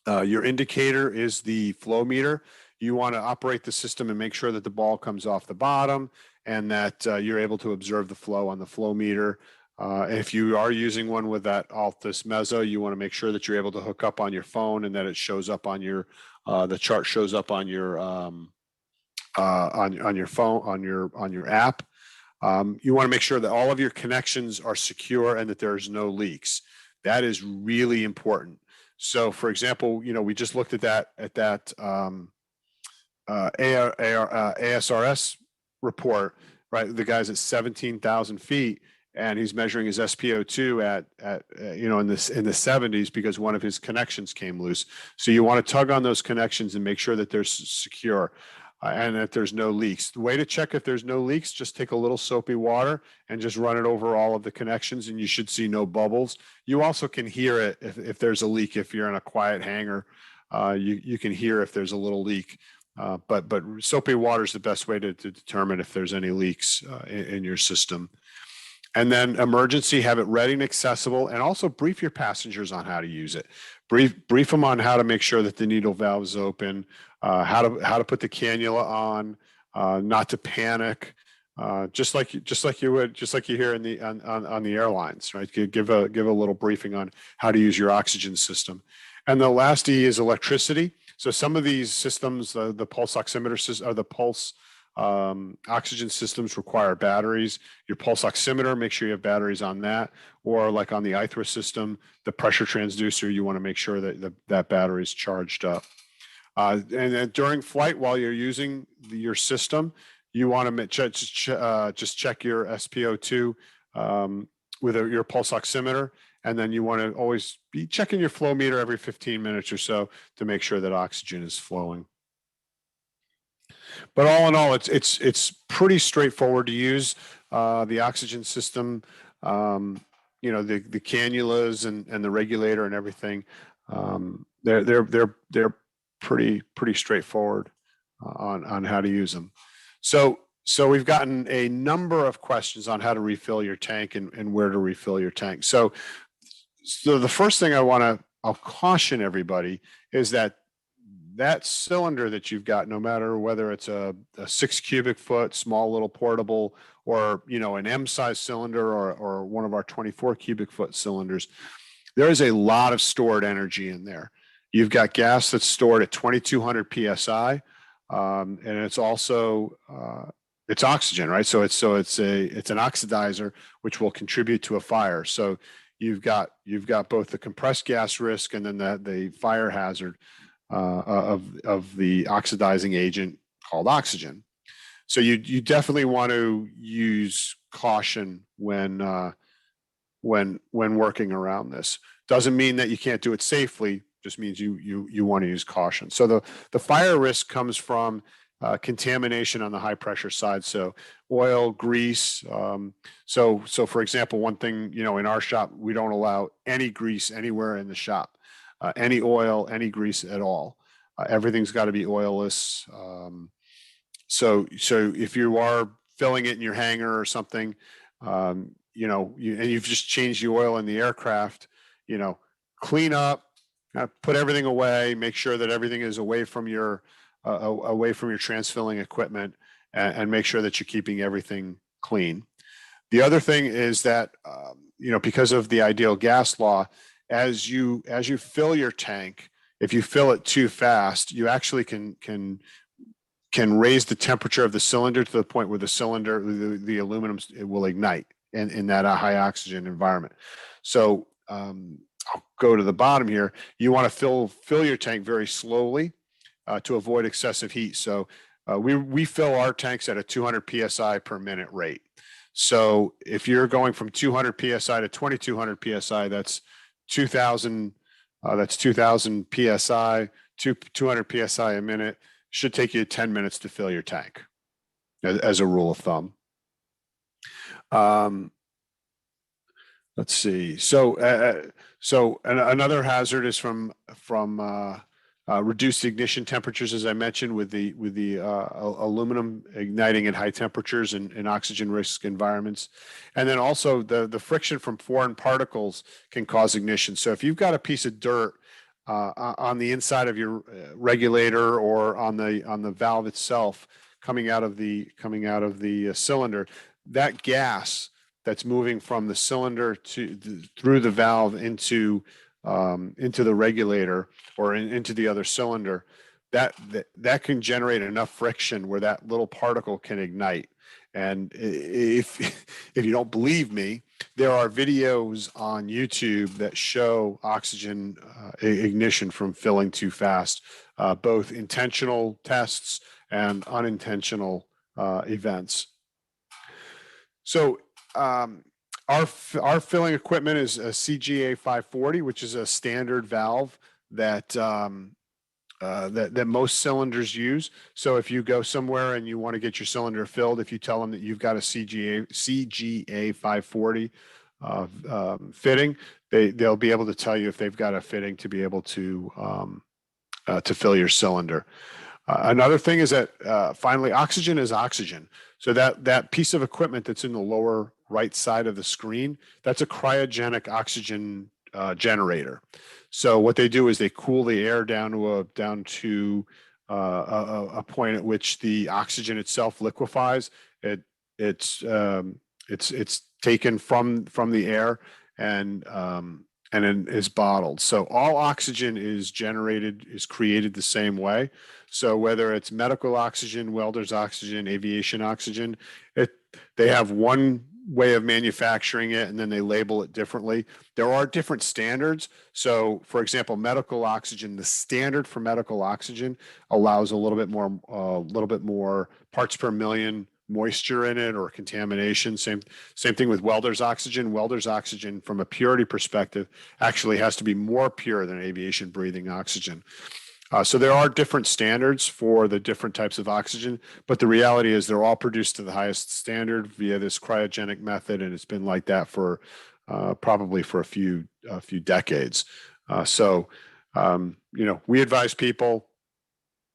Your indicator is the flow meter. You want to operate the system and make sure that the ball comes off the bottom and that you're able to observe the flow on the flow meter. If you are using one with that Altus Mezzo, you want to make sure that you're able to hook up on your phone and that it shows up on your, the chart shows up on your phone, on your app. You want to make sure that all of your connections are secure and that there's no leaks. That is really important. So, for example, you know, we just looked at that ASRS report, right? The guy's at 17,000 feet. And he's measuring his SpO2 at you know, in the 70s because one of his connections came loose. So you want to tug on those connections and make sure that they're secure and that there's no leaks. The way to check if there's no leaks, just take a little soapy water and just run it over all of the connections, and you should see no bubbles. You also can hear it if there's a leak. If you're in a quiet hangar, you can hear if there's a little leak. But soapy water is the best way to determine if there's any leaks in your system. And then emergency, have it ready and accessible, and also brief your passengers on how to use it. Brief them on how to make sure that the needle valve is open, how to put the cannula on, not to panic, just like you hear on the airlines, right? Give a little briefing on how to use your oxygen system. And the last E is electricity. So some of these systems, the pulse oximeter system, or the pulse oxygen systems require batteries. Your pulse oximeter, make sure you have batteries on that, or like on the ITHRA system, the pressure transducer, you want to make sure that that battery is charged up. And then during flight, while you're using your system, you want to just check your SpO2 with your pulse oximeter, and then you want to always be checking your flow meter every 15 minutes or so to make sure that oxygen is flowing. But all in all, it's pretty straightforward to use. The oxygen system, you know, the cannulas and the regulator and everything. They're pretty straightforward on how to use them. So we've gotten a number of questions on how to refill your tank and where to refill your tank. So the first thing I'll caution everybody is that cylinder that you've got, no matter whether it's a 6 cubic foot, small little portable, or, you know, an M-size cylinder or one of our 24 cubic foot cylinders, there is a lot of stored energy in there. You've got gas that's stored at 2200 PSI, and it's also, it's oxygen, right? So it's an oxidizer, which will contribute to a fire. So you've got both the compressed gas risk and then the fire hazard of the oxidizing agent called oxygen. So you definitely want to use caution when working around this. Doesn't mean that you can't do it safely, just means you want to use caution. So the fire risk comes from contamination on the high pressure side. So oil, grease. So for example, one thing, you know, in our shop, we don't allow any grease anywhere in the shop. Any oil, any grease at all. Everything's got to be oilless. So if you are filling it in your hangar or something, you know, and you've just changed the oil in the aircraft, you know, clean up, put everything away, make sure that everything is away from your transfilling equipment, and make sure that you're keeping everything clean. The other thing is that, you know, because of the ideal gas law, as you fill your tank, if you fill it too fast, you actually can can raise the temperature of the cylinder to the point where the cylinder, the aluminum, it will ignite in that high oxygen environment. So I'll go to the bottom here. You want to fill your tank very slowly to avoid excessive heat. So we fill our tanks at a 200 psi per minute rate. So if you're going from 200 psi to 2200 psi, that's 2000 psi, 200 psi a minute. Should take you 10 minutes to fill your tank, as a rule of thumb. Let's see. So another hazard is from reduced ignition temperatures, as I mentioned, with the aluminum igniting at high temperatures and oxygen risk environments, and then also the friction from foreign particles can cause ignition. So if you've got a piece of dirt on the inside of your regulator or on the valve itself coming out of the cylinder, that gas that's moving from the cylinder through the valve into the regulator or into the other cylinder, that can generate enough friction where that little particle can ignite. And if you don't believe me, there are videos on YouTube that show oxygen ignition from filling too fast, both intentional tests and unintentional events. So our filling equipment is a CGA 540, which is a standard valve that most cylinders use. So if you go somewhere and you want to get your cylinder filled, if you tell them that you've got a CGA 540 fitting, they'll be able to tell you if they've got a fitting to be able to fill your cylinder. Another thing is that finally, oxygen is oxygen. So that piece of equipment that's in the lower right side of the screen, that's a cryogenic oxygen generator. So what they do is they cool the air down to a point at which the oxygen itself liquefies. It's taken from the air and then is bottled. So all oxygen is created the same way. So whether it's medical oxygen, welder's oxygen, aviation oxygen, they have one way of manufacturing it and then they label it differently. There are different standards. So for example, medical oxygen, the standard for medical oxygen allows a little bit more parts per million moisture in it or contamination. Same thing with welder's oxygen. Welder's oxygen from a purity perspective actually has to be more pure than aviation breathing oxygen. So there are different standards for the different types of oxygen, but the reality is they're all produced to the highest standard via this cryogenic method, and it's been like that for probably for a few decades. We advise people,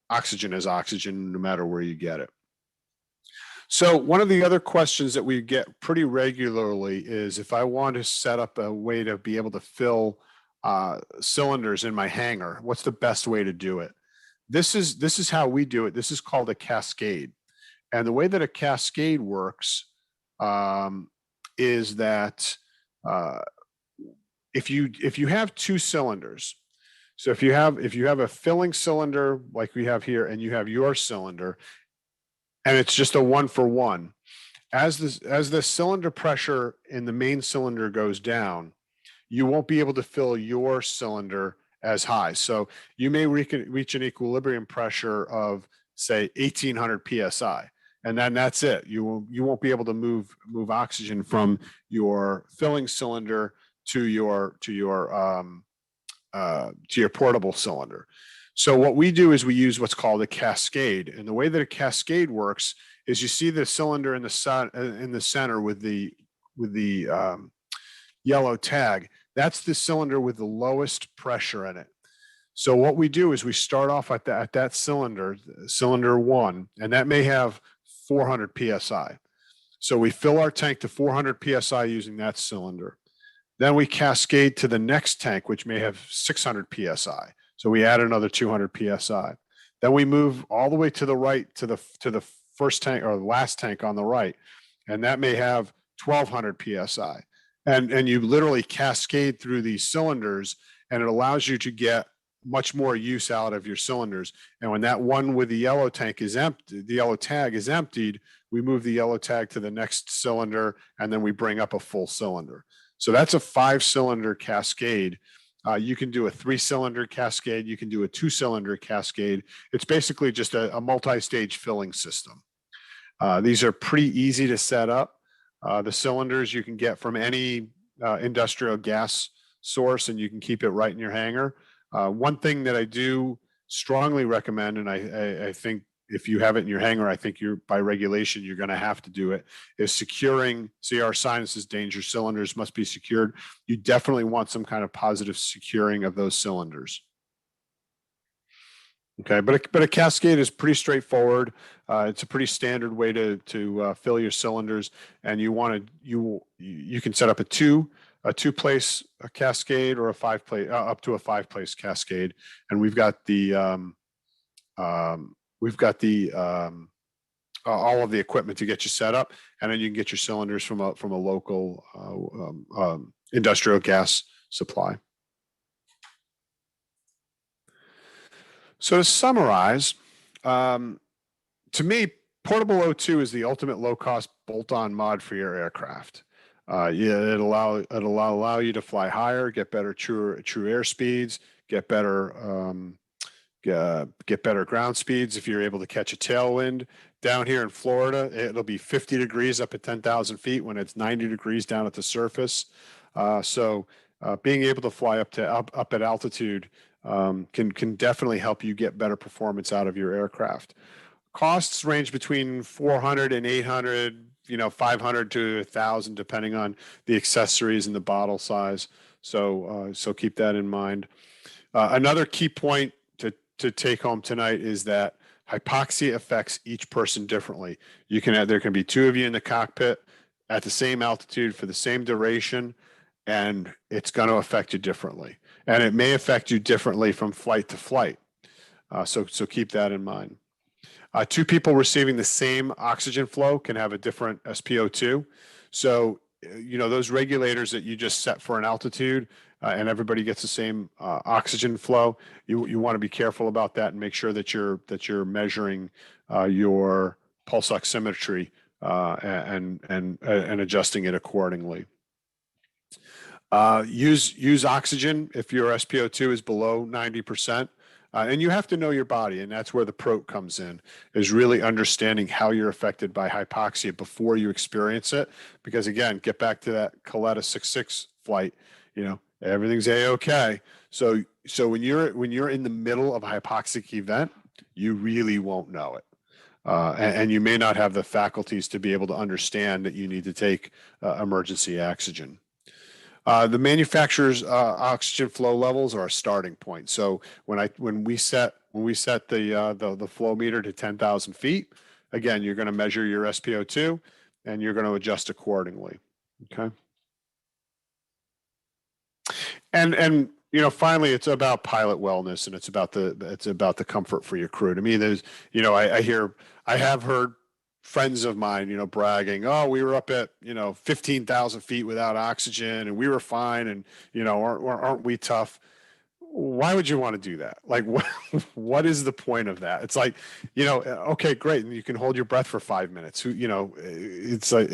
oxygen is oxygen no matter where you get it. So one of the other questions that we get pretty regularly is if I want to set up a way to be able to fill cylinders in my hangar, what's the best way to do it? This is how we do it. This is called a cascade. And the way that a cascade works is that if you have two cylinders, so if you have a filling cylinder like we have here and you have your cylinder, and it's just a 1-for-1, as the cylinder pressure in the main cylinder goes down, you won't be able to fill your cylinder as high. So you may reach an equilibrium pressure of say 1800 psi, and then that's it. You won't be able to move oxygen from your filling cylinder to your portable cylinder. So what we do is we use what's called a cascade, and the way that a cascade works is you see the cylinder in the center with the yellow tag. That's the cylinder with the lowest pressure in it. So what we do is we start off at that cylinder 1, and that may have 400 psi. So we fill our tank to 400 psi using that cylinder. Then we cascade to the next tank, which may have 600 psi. So we add another 200 psi. Then we move all the way to the right to the first tank or the last tank on the right, and that may have 1200 psi. And you literally cascade through these cylinders, and it allows you to get much more use out of your cylinders. And when that one with the yellow tank is empty, the yellow tag is emptied, we move the yellow tag to the next cylinder, and then we bring up a full cylinder. So that's a 5-cylinder Cascade. You can do a 3-cylinder Cascade. You can do a 2-cylinder Cascade. It's basically just a multi-stage filling system. These are pretty easy to set up. The cylinders you can get from any industrial gas source, and you can keep it right in your hangar. One thing that I do strongly recommend, and I think if you have it in your hangar, I think you're by regulation, you're going to have to do it, is securing. See, our sign says danger cylinders must be secured. You definitely want some kind of positive securing of those cylinders. Okay, but a Cascade is pretty straightforward. It's a pretty standard way to fill your cylinders, and you can set up a two-place Cascade or a 5-place up to a 5-place Cascade, and we've got all of the equipment to get you set up, and then you can get your cylinders from a local industrial gas supply. So to summarize, to me, portable O2 is the ultimate low-cost bolt-on mod for your aircraft. It'll allow you to fly higher, get better true air speeds, get better ground speeds if you're able to catch a tailwind. Down here in Florida, it'll be 50 degrees up at 10,000 feet when it's 90 degrees down at the surface. So being able to fly up at altitude can definitely help you get better performance out of your aircraft. Costs range between 400 and 800, 500 to 1,000, depending on the accessories and the bottle size. So keep that in mind. Another key point to take home tonight is that hypoxia affects each person differently. There can be 2 of you in the cockpit at the same altitude for the same duration, and it's going to affect you differently. And it may affect you differently from flight to flight. So keep that in mind. 2 people receiving the same oxygen flow can have a different SpO2. So, those regulators that you just set for an altitude and everybody gets the same oxygen flow, you want to be careful about that and make sure that you're measuring your pulse oximetry and adjusting it accordingly. Use oxygen if your SpO2 is below 90%. And you have to know your body, and that's where the PROT comes in, is really understanding how you're affected by hypoxia before you experience it. Because again, get back to that Coletta 66 flight, everything's A-okay. So when you're in the middle of a hypoxic event, you really won't know it. And you may not have the faculties to be able to understand that you need to take emergency oxygen. The manufacturer's oxygen flow levels are a starting point. So when we set the flow meter to 10,000 feet, again, you're going to measure your SpO2 and you're going to adjust accordingly. Okay. And finally, it's about pilot wellness, and it's about the comfort for your crew. To me, there's I have heard friends of mine, bragging, oh, we were up at, 15,000 feet without oxygen and we were fine. And, aren't we tough? Why would you want to do that? Like, what is the point of that? It's like, okay, great. And you can hold your breath for 5 minutes. It's like,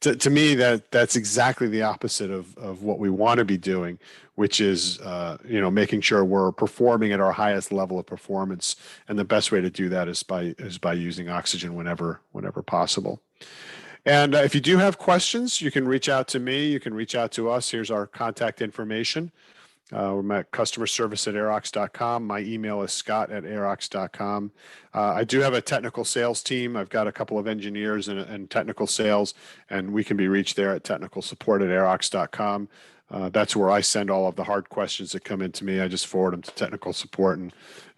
to me, that's exactly the opposite of what we want to be doing, which is, making sure we're performing at our highest level of performance. And the best way to do that is by using oxygen whenever possible. And if you do have questions, you can reach out to me. You can reach out to us. Here's our contact information. We're at customer service at aerox.com. My email is scott@aerox.com. I do have a technical sales team. I've got a couple of engineers and technical sales, and we can be reached there at technical support at aerox.com. That's where I send all of the hard questions that come into me. I just forward them to technical support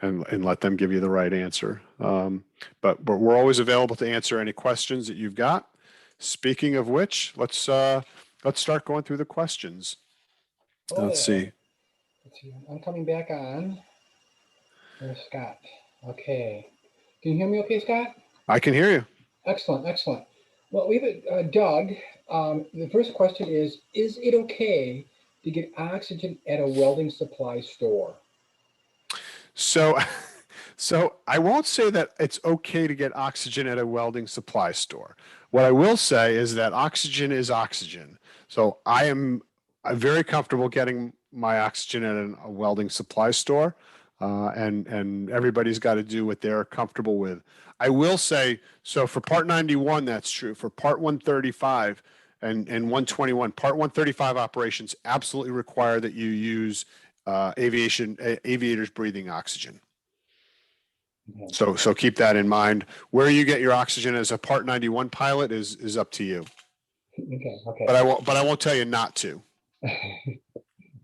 and let them give you the right answer. But we're always available to answer any questions that you've got. Speaking of which, let's start going through the questions. Let's see. I'm coming back on. There's Scott. Okay. Can you hear me okay, Scott? I can hear you. Excellent. Well, we have Doug. The first question is it okay to get oxygen at a welding supply store? So, so I won't say that it's okay to get oxygen at a welding supply store. What I will say is that oxygen is oxygen. So I'm very comfortable getting my oxygen at a welding supply store, and everybody's got to do what they're comfortable with. I will say, so for Part 91, that's true. For Part 135 and 121, Part 135 operations absolutely require that you use aviators breathing oxygen. Okay. So keep that in mind. Where you get your oxygen as a Part 91 pilot is up to you. Okay. Okay. But I won't tell you not to.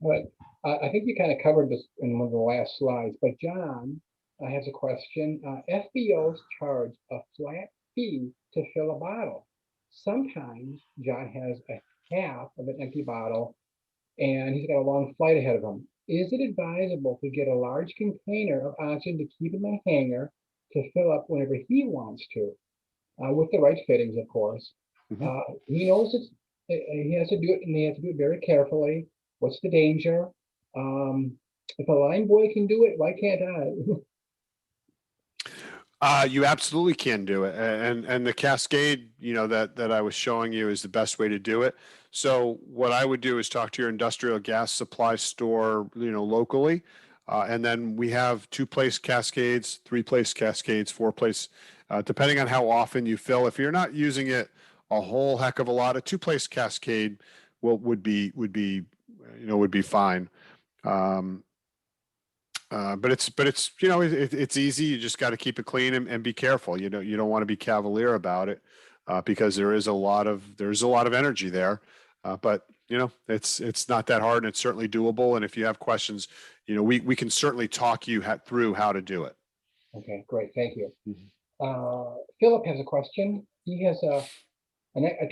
But I think you kind of covered this in one of the last slides, but John has a question. FBOs charge a flat fee to fill a bottle. Sometimes John has a half of an empty bottle and he's got a long flight ahead of him. Is it advisable to get a large container of oxygen to keep in the hangar to fill up whenever he wants to, with the right fittings, of course? He knows he has to do it, and he has to do it very carefully. What's the danger? If a line boy can do it, why can't I? You absolutely can do it, and the Cascade, that I was showing you is the best way to do it. So what I would do is talk to your industrial gas supply store, locally, and then we have 2-place Cascades, 3-place Cascades, 4-place, depending on how often you fill. If you're not using it a whole heck of a lot, a 2-place Cascade would be fine. But it's easy. You just got to keep it clean and be careful. You don't want to be cavalier about it, because there's a lot of energy there. But it's not that hard, and it's certainly doable. And if you have questions, we can certainly talk you through how to do it. Okay, great, thank you. Philip has a question. He has a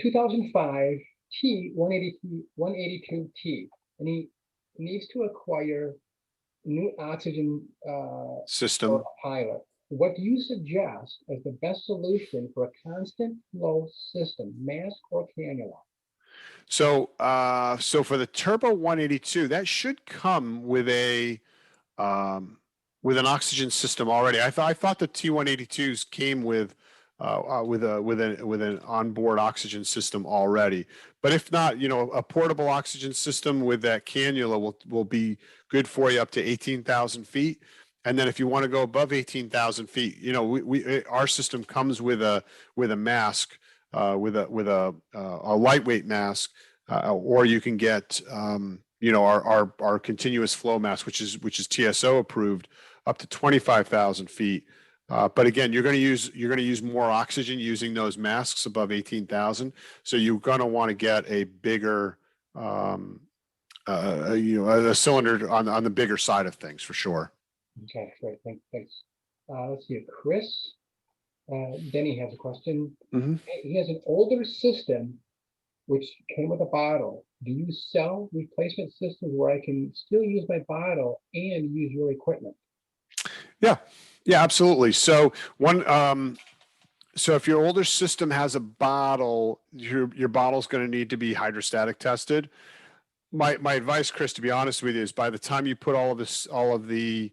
2005 T182T, and he needs to acquire new oxygen System. for a pilot. What do you suggest as the best solution for a constant flow system, mask or cannula? So for the Turbo 182, that should come with an oxygen system already. I thought the T182s came with an onboard oxygen system already. But if not, a portable oxygen system with that cannula will be good for you up to 18,000 feet. And then if you want to go above 18,000 feet, our system comes with a mask, with a lightweight mask, or you can get our continuous flow mask, which is TSO approved, up to 25,000 feet. But again, you're going to use more oxygen using those masks above 18,000. So you're going to want to get a bigger, a cylinder on the bigger side of things for sure. Okay, great, thanks. Let's see, Chris, Denny has a question. He has an older system which came with a bottle. Do you sell replacement systems where I can still use my bottle and use your equipment? Yeah, absolutely. So so if your older system has a bottle, your bottle's going to need to be hydrostatic tested. My advice, Chris, to be honest with you, is by the time you put all of the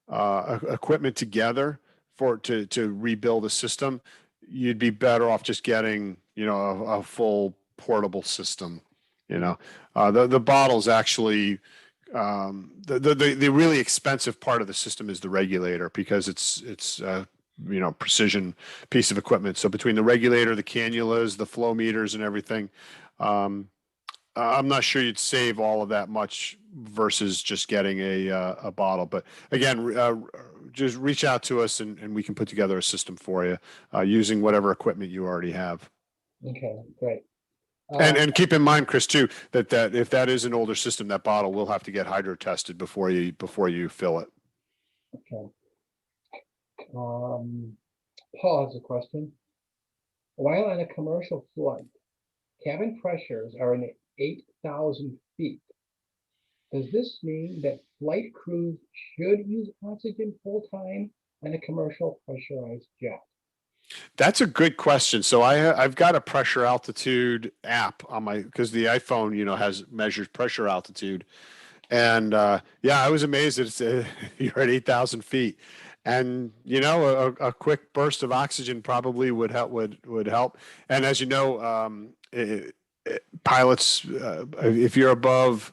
equipment together to rebuild a system, you'd be better off just getting a full portable system. The bottles actually, the really expensive part of the system is the regulator, because it's precision piece of equipment. So between the regulator, the cannulas, the flow meters, and everything, I'm not sure you'd save all of that much versus just getting a bottle. But again, just reach out to us and we can put together a system for you using whatever equipment you already have. Okay, great. And keep in mind, Chris, too, that if that is an older system, that bottle will have to get hydro tested before you fill it. Okay. Paul has a question. While on a commercial flight, cabin pressures are in 8,000 feet. Does this mean that flight crews should use oxygen full time on a commercial pressurized jet? That's a good question. So I've got a pressure altitude app on because the iPhone, has measured pressure altitude. And yeah, I was amazed that you're at 8,000 feet. And you know, a quick burst of oxygen probably would help. Would help. And as you know, pilots, if you're above,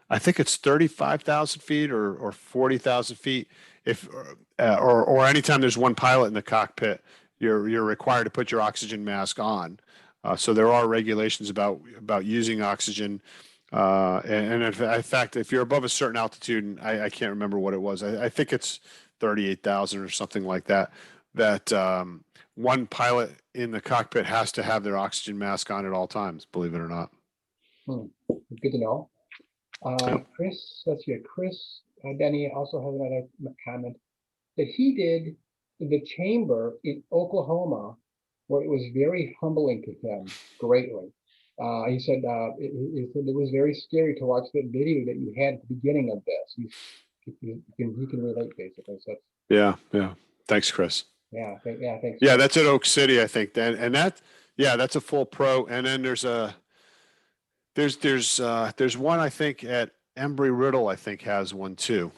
I think it's 35,000 feet or 40,000 feet, if or anytime there's one pilot in the cockpit, you're required to put your oxygen mask on. So there are regulations about using oxygen. And in fact, if you're above a certain altitude, and I can't remember what it was, I think it's 38,000 or something like that, that one pilot in the cockpit has to have their oxygen mask on at all times, believe it or not. Good to know. Chris, let's see, Chris, Denny also has another comment that he did the chamber in Oklahoma, where it was very humbling to him greatly. He said it was very scary to watch that video that you had at the beginning of this. He can relate, basically. So yeah. Thanks, Chris. Yeah, thanks. Yeah, that's at Oak City, I think. And that's a full pro. And then there's one, I think, at Embry-Riddle, I think, has one too.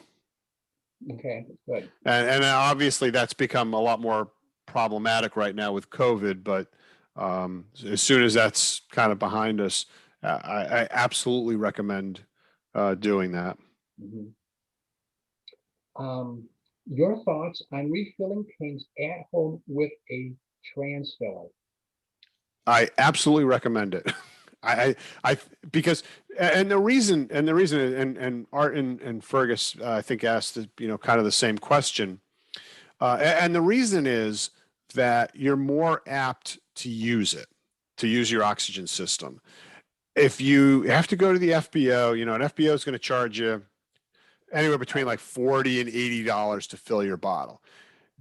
Okay, good. And obviously that's become a lot more problematic right now with COVID, but as soon as that's kind of behind us, I absolutely recommend doing that. Mm-hmm. Your thoughts on refilling pins at home with a transfiller? I absolutely recommend it. Because the reason and Art and Fergus I think asked kind of the same question, and the reason is that you're more apt to use your oxygen system. If you have to go to the FBO, an FBO is going to charge you anywhere between like $40 and $80 to fill your bottle.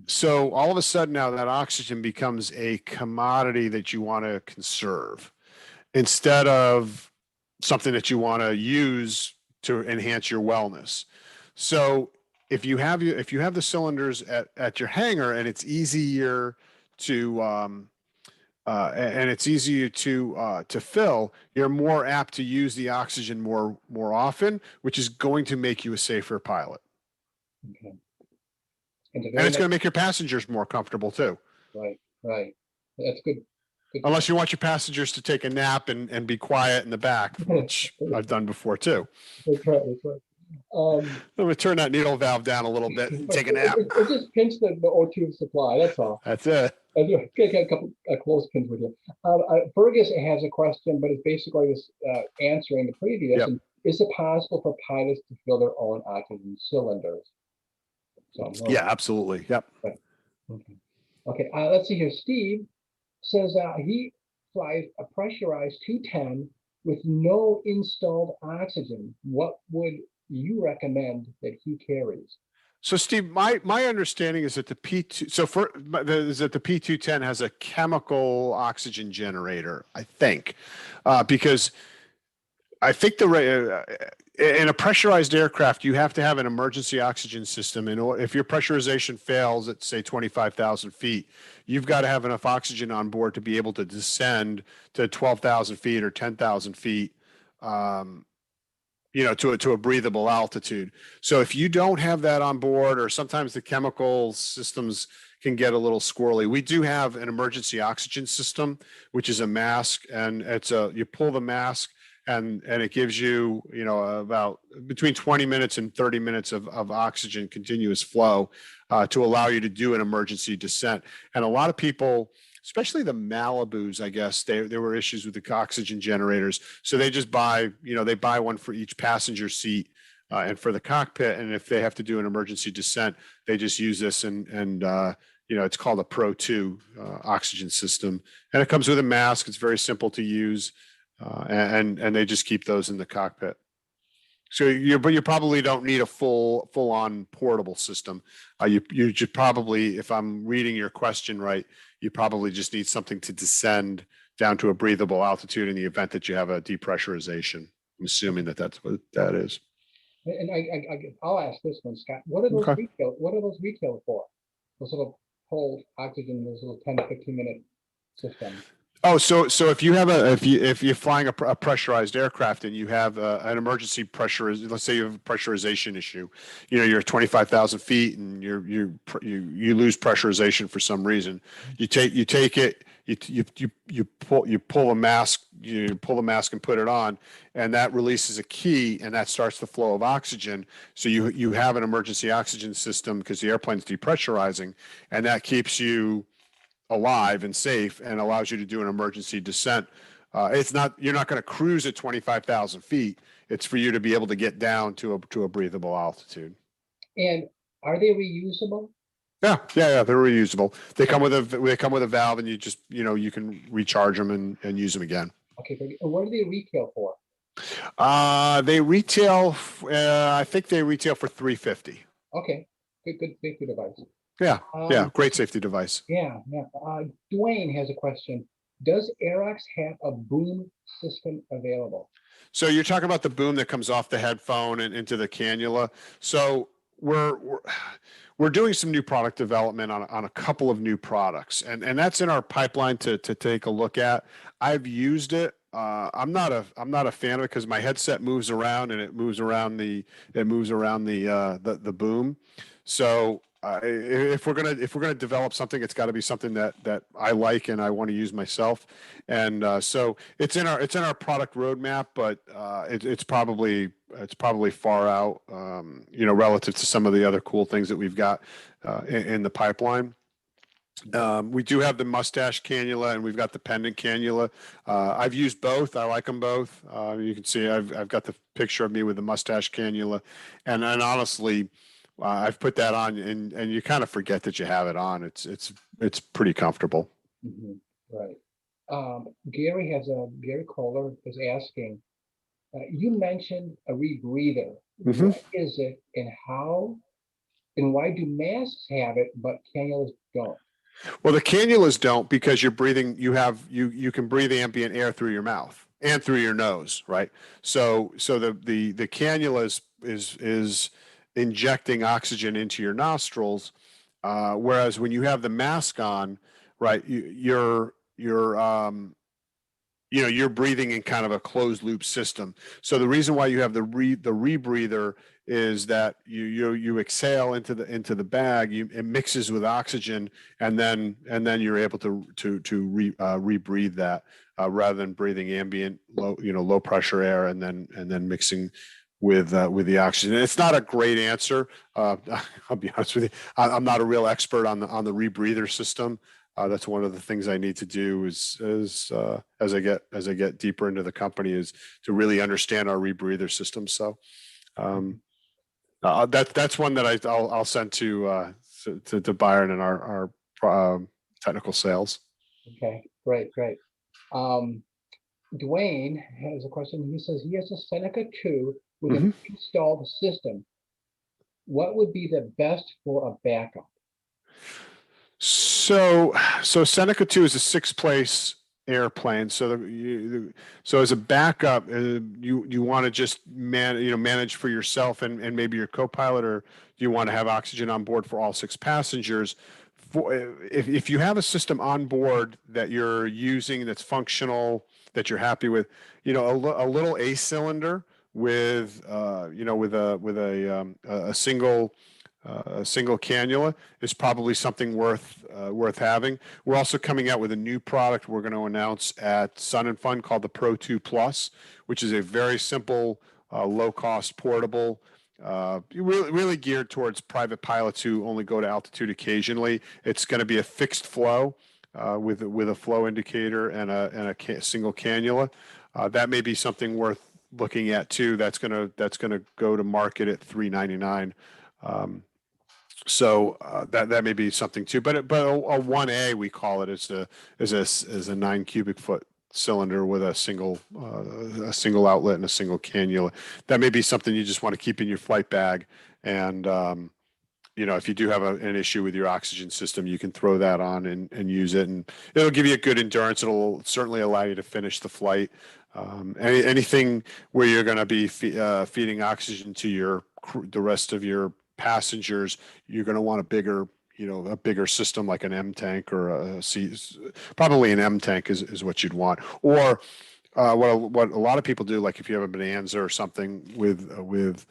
So all of a sudden now that oxygen becomes a commodity that you want to conserve instead of something that you want to use to enhance your wellness. So if you have the cylinders at your hangar and it's easier to fill, you're more apt to use the oxygen more often, which is going to make you a safer pilot. Okay. And it's going to make your passengers more comfortable too. Right. That's good. Unless you want your passengers to take a nap and be quiet in the back, which I've done before too. That's right. I'm going to turn that needle valve down a little bit and take a nap. Or just pinch the O2 supply. That's all. That's it. I do get a couple close pins with you. Fergus has a question, but it's basically this answering the previous. Yep. And is it possible for pilots to fill their own oxygen cylinders? So, yeah, absolutely. Yep. Okay. Let's see here. Steve says he flies a pressurized 210 with no installed oxygen. What would you recommend that he carries? So, Steve, my understanding is that the the P210 has a chemical oxygen generator, I think, because I think in a pressurized aircraft, you have to have an emergency oxygen system. And if your pressurization fails at, say, 25,000 feet, you've got to have enough oxygen on board to be able to descend to 12,000 feet or 10,000 feet, to a breathable altitude. So if you don't have that on board, or sometimes the chemical systems can get a little squirrely. We do have an emergency oxygen system, which is a mask, and you pull the mask, and it gives you, about between 20 minutes and 30 minutes of oxygen continuous flow to allow you to do an emergency descent. And a lot of people, especially the Malibus, I guess, there were issues with the oxygen generators. So they just buy one for each passenger seat and for the cockpit. And if they have to do an emergency descent, they just use this and it's called a Pro 2 oxygen system. And it comes with a mask. It's very simple to use. And they just keep those in the cockpit. So you probably don't need a full on portable system. You should probably, if I'm reading your question right, you probably just need something to descend down to a breathable altitude in the event that you have a depressurization. I'm assuming that's what that is. And I'll ask this one, Scott. What are those retail? What are those retail for? Those little hold oxygen, those little 10 to 15 minute systems. Oh, so if you have if you're flying a pressurized aircraft and you have an emergency pressure, let's say you have a pressurization issue, you know, you're 25,000 feet and you lose pressurization for some reason, you take it, you pull a mask, you pull the mask and put it on, and that releases a key and that starts the flow of oxygen. So you have an emergency oxygen system because the airplane's depressurizing, and that keeps you alive and safe and allows you to do an emergency descent. You're not going to cruise at 25,000 feet. It's for you to be able to get down to a breathable altitude. And are they reusable? Yeah, they're reusable. They come with a valve, and you can recharge them and use them again. Okay, and what do they retail for? They retail. I think they retail for $350. Okay, good safety device. Yeah, great safety device. Yeah. Dwayne has a question. Does Aerox have a boom system available? So you're talking about the boom that comes off the headphone and into the cannula. So we're doing some new product development on a couple of new products, and that's in our pipeline to take a look at. I've used it. I'm not a fan of it because my headset moves around and it moves around the boom. So if we're gonna develop something, it's got to be something that I like and I want to use myself. And so it's in our product roadmap, but it's probably far out, relative to some of the other cool things that we've got in the pipeline. We do have the mustache cannula and we've got the pendant cannula. I've used both. I like them both. You can see I've got the picture of me with the mustache cannula, and honestly, I've put that on and you kind of forget that you have it on. It's pretty comfortable. Mm-hmm. Right. Gary Kohler is asking, you mentioned a rebreather. Mm-hmm. What is it and how and why do masks have it but cannulas don't? Well, the cannulas don't because you're breathing. You can breathe ambient air through your mouth and through your nose, right? So the cannula is injecting oxygen into your nostrils, whereas when you have the mask on, right, you're breathing in kind of a closed loop system. So the reason why you have the rebreather is that you exhale into the bag, it mixes with oxygen, and then you're able to rebreathe that rather than breathing ambient low pressure air and then mixing with the oxygen. It's not a great answer. I'll be honest with you. I'm not a real expert on the rebreather system. That's one of the things I need to do as I get deeper into the company is to really understand our rebreather system. So that's one that I'll send to Byron and our technical sales. Okay, great. Dwayne has a question. He says he has a Seneca 2 with an installed system. What would be the best for a backup? So Seneca 2 is a 6-place airplane. So as a backup, you want to just manage for yourself and maybe your co-pilot, or do you want to have oxygen on board for all 6 passengers? If you have a system on board that you're using that's functional, that you're happy with, a little A cylinder with a single cannula is probably something worth having. We're also coming out with a new product we're going to announce at Sun and Fun called the Pro 2 Plus, which is a very simple, low-cost portable, really geared towards private pilots who only go to altitude occasionally. It's going to be a fixed flow with a flow indicator and a single cannula. That may be something worth looking at too. That's gonna go to market at $399. So that may be something too. But a 1A, we call it, is a 9 cubic foot cylinder with a single outlet and a single cannula. That may be something you just want to keep in your flight bag. And if you do have an issue with your oxygen system, you can throw that on and use it, and it'll give you a good endurance. It'll certainly allow you to finish the flight. Anything where you're going to be feeding oxygen to the rest of your passengers, you're going to want a bigger a bigger system like an M tank or a C, probably an M tank is what you'd want. Or what a lot of people do, like if you have a Bonanza or something with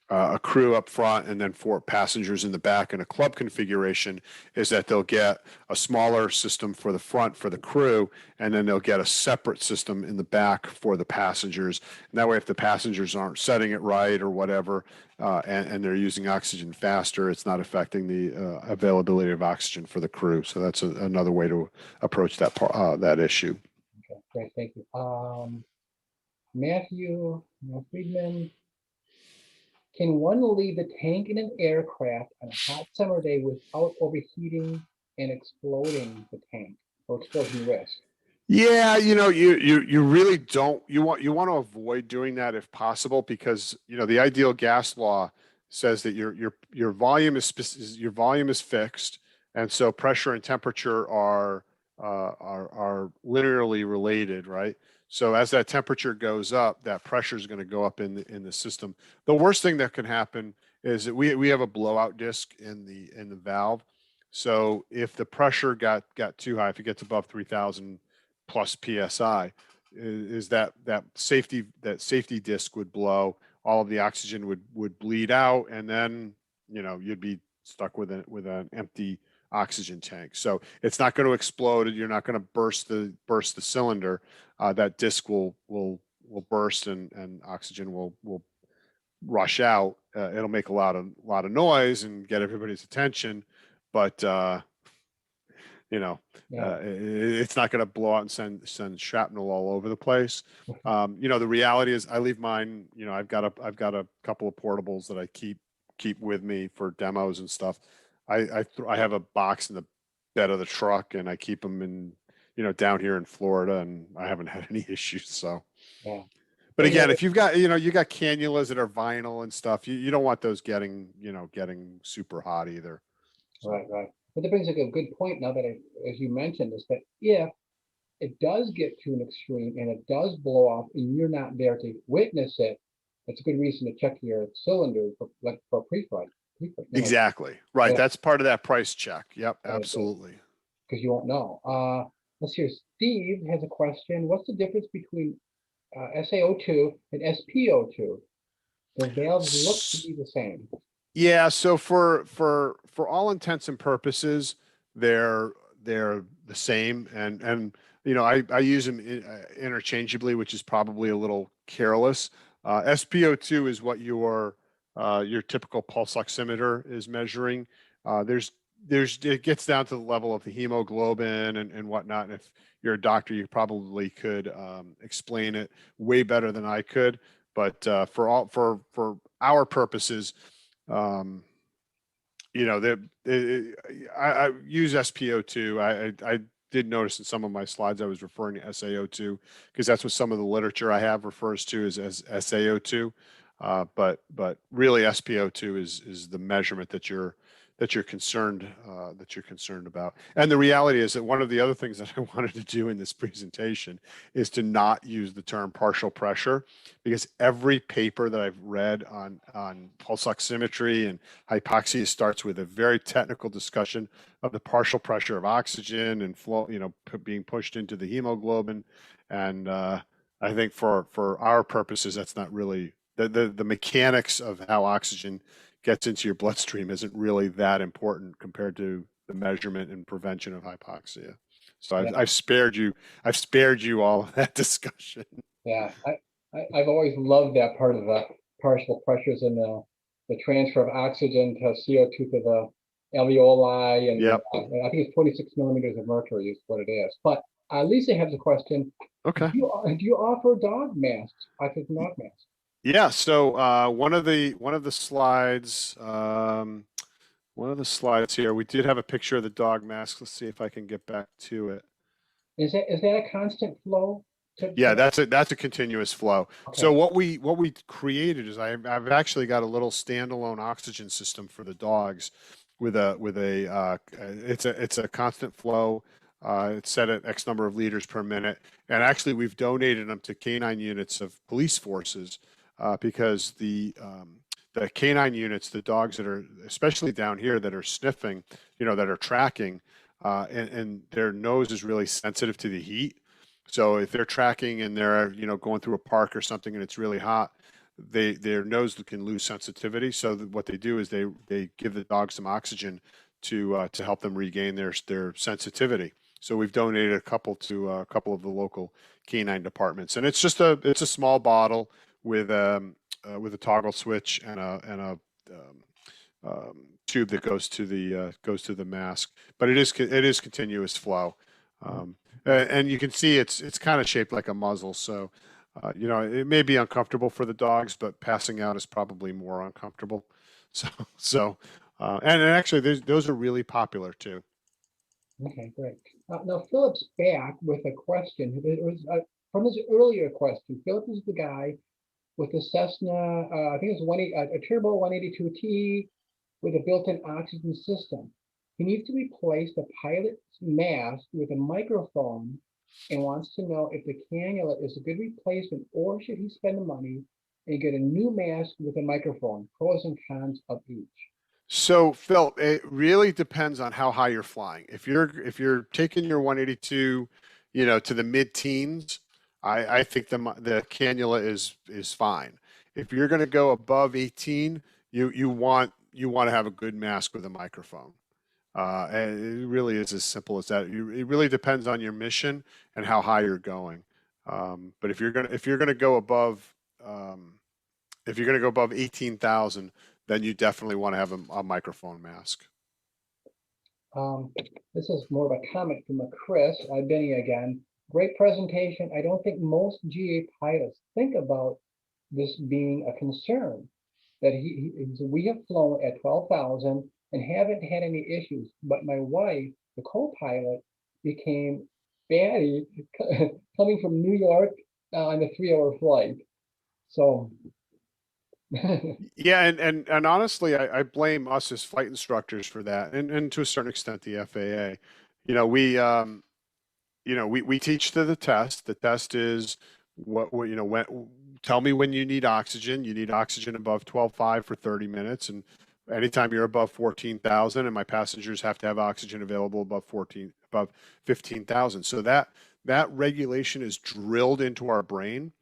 a crew up front and then 4 passengers in the back in a club configuration, is that they'll get a smaller system for the front for the crew, and then they'll get a separate system in the back for the passengers. And that way, if the passengers aren't setting it right or whatever, and they're using oxygen faster, it's not affecting the availability of oxygen for the crew. So that's another way to approach that issue. Okay, great, thank you. Matthew Friedman, can one leave the tank in an aircraft on a hot summer day without overheating and exploding the tank or explosion risk? Yeah, you really don't. You want to avoid doing that if possible, because the ideal gas law says that your volume is fixed, and so pressure and temperature are linearly related, right? So as that temperature goes up, that pressure is going to go up in the system. The worst thing that can happen is that we have a blowout disc in the valve. So if the pressure got too high, if it gets above 3,000 plus psi, is that safety disc would blow, all of the oxygen would bleed out, and then you'd be stuck with an empty oxygen tank. So it's not going to explode. You're not going to burst the cylinder. That disc will burst, and oxygen will rush out. It'll make a lot of noise and get everybody's attention, but it's not going to blow out and send shrapnel all over the place. The reality is, I leave mine. I've got a couple of portables that I keep with me for demos and stuff. I have a box in the bed of the truck, and I keep them in, down here in Florida, and I haven't had any issues. So, yeah. But again, if you've got, you got cannulas that are vinyl and stuff, you don't want those getting super hot either. So. Right. But that brings up a good point now that, as you mentioned, is that if it does get to an extreme and it does blow off and you're not there to witness it, that's a good reason to check your cylinder for pre-flight. Exactly. Right. Yeah. That's part of that price check. Yep, absolutely. Because you won't know. Let's hear. Steve has a question. What's the difference between SaO2 and SpO2? The valves look to be the same. Yeah. So for all intents and purposes, they're the same, and I use them interchangeably, which is probably a little careless. SpO2 is what your typical pulse oximeter is measuring. It gets down to the level of the hemoglobin and whatnot. And if you're a doctor, you probably could explain it way better than I could. But for our purposes, I use SpO2. I did notice in some of my slides I was referring to SaO2 because that's what some of the literature I have refers to as SaO2. But really SpO2 is the measurement that you're concerned about. And the reality is that one of the other things that I wanted to do in this presentation is to not use the term partial pressure, because every paper that I've read on pulse oximetry and hypoxia starts with a very technical discussion of the partial pressure of oxygen and flow, being pushed into the hemoglobin. And I think for our purposes, that's not really the mechanics of how oxygen gets into your bloodstream isn't really that important compared to the measurement and prevention of hypoxia. So I've spared you all of that discussion. Yeah, I've always loved that part of the partial pressures and the transfer of oxygen to CO2 to the alveoli, and yep. I think it's 26 millimeters of mercury is what it is. But Lisa has a question. Okay. Do you offer dog masks? I think dog masks. Yeah. So one of the slides here, we did have a picture of the dog mask. Let's see if I can get back to it. Is that a constant flow? Yeah, that's a continuous flow. Okay. So what we created is I've actually got a little standalone oxygen system for the dogs with it's a constant flow. It's set at X number of liters per minute, and actually we've donated them to canine units of police forces. Because the the canine units, the dogs that are, especially down here, that are sniffing, that are tracking, and their nose is really sensitive to the heat. So if they're tracking and they're, going through a park or something and it's really hot, their nose can lose sensitivity. So what they do is they give the dog some oxygen to help them regain their sensitivity. So we've donated a couple to a couple of the local canine departments, and it's a small bottle with a toggle switch and a tube that goes to the mask. But it is continuous flow, and you can see it's kind of shaped like a muzzle. So it may be uncomfortable for the dogs, but passing out is probably more uncomfortable. And actually, those are really popular too. Okay, great. Now Philip's back with a question. It was from his earlier question. Philip is the guy with the Cessna, I think it's a Turbo 182T with a built-in oxygen system. He needs to replace the pilot's mask with a microphone and wants to know if the cannula is a good replacement, or should he spend the money and get a new mask with a microphone? Pros and cons of each. So Phil, it really depends on how high you're flying. If you're taking your 182, to the mid-teens, I think the cannula is fine. If you're going to go above 18, you want to have a good mask with a microphone. And it really is as simple as that. It really depends on your mission and how high you're going. But if you're gonna go above 18,000, then you definitely want to have a microphone mask. This is more of a comment from Chris, Benny again. Great presentation. I don't think most GA pilots think about this being a concern. That we have flown at 12,000 and haven't had any issues. But my wife, the co-pilot, became batty coming from New York on a 3-hour flight. So. Yeah, and honestly, I blame us as flight instructors for that, and to a certain extent the FAA. We teach to the test. The test is tell me when you need oxygen. You need oxygen above 12.5 for 30 minutes, and anytime you're above 14,000, and my passengers have to have oxygen available above 15,000. So that regulation is drilled into our brain.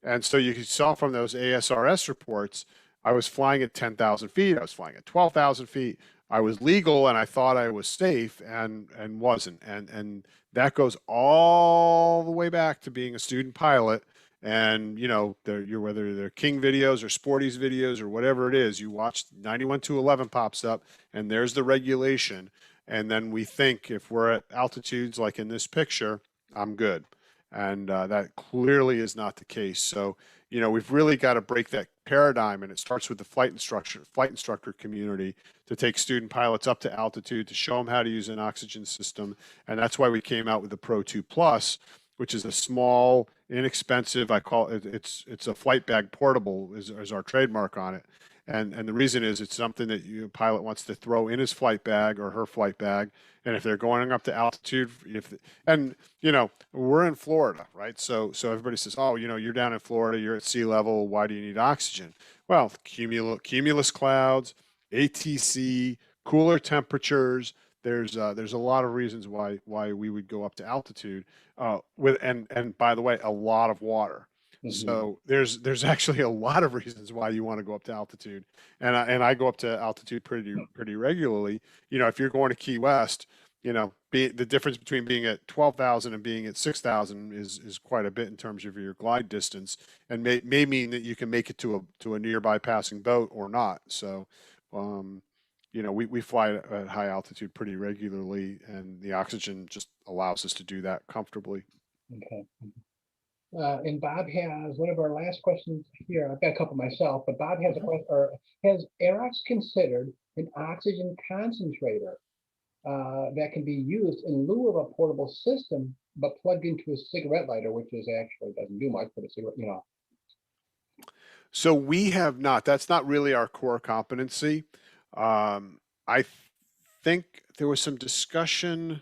And so you saw from those ASRS reports, I was flying at 10,000 feet. I was flying at 12,000 feet. I was legal and I thought I was safe and wasn't. And that goes all the way back to being a student pilot. And, whether they're King videos or Sporties videos or whatever it is, you watch 91-11 pops up and there's the regulation. And then we think if we're at altitudes like in this picture, I'm good. And that clearly is not the case. So, we've really got to break that paradigm, and it starts with the flight instructor community to take student pilots up to altitude, to show them how to use an oxygen system. And that's why we came out with the Pro 2 Plus, which is a small, inexpensive, I call it, it's a flight bag portable is our trademark on it. And the reason is it's something that a pilot wants to throw in his flight bag or her flight bag. And if they're going up to altitude, we're in Florida, right? So everybody says, oh, you're down in Florida, you're at sea level. Why do you need oxygen? Well, cumulus clouds, ATC, cooler temperatures. There's a lot of reasons why we would go up to altitude and by the way, a lot of water. Mm-hmm. So there's actually a lot of reasons why you want to go up to altitude, and I go up to altitude pretty regularly. If you're going to Key West, the difference between being at 12,000 and being at 6,000 is quite a bit in terms of your glide distance, and may mean that you can make it to a nearby passing boat or not. So, we fly at high altitude pretty regularly, and the oxygen just allows us to do that comfortably. Okay. And Bob has one of our last questions here. I've got a couple myself, but Bob has a question. Or has Aerox considered an oxygen concentrator that can be used in lieu of a portable system, but plugged into a cigarette lighter, which is actually doesn't do much for the cigarette, So we have not. That's not really our core competency. I think there was some discussion.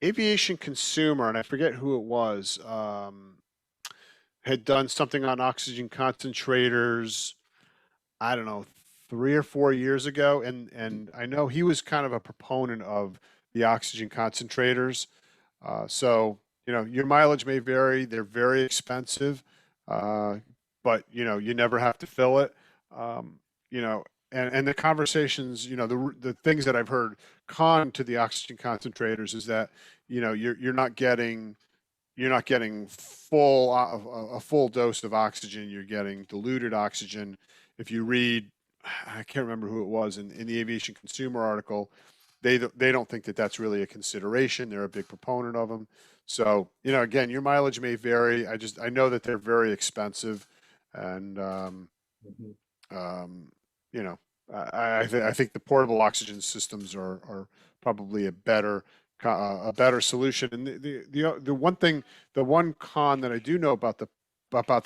Aviation Consumer, and I forget who it was. Had done something on oxygen concentrators. I don't know, 3 or 4 years ago, and I know he was kind of a proponent of the oxygen concentrators. So your mileage may vary. They're very expensive, uh, but you never have to fill it. Um, you know, and the conversations, the things that I've heard con to the oxygen concentrators is that you're not getting a full dose of oxygen. You're getting diluted oxygen. If you read, I can't remember who it was in the Aviation Consumer article, they don't think that that's really a consideration. They're a big proponent of them. So again, your mileage may vary. I know that they're very expensive, and Mhm. um, you know, I think the portable oxygen systems are probably a better solution. And the one con that I do know about the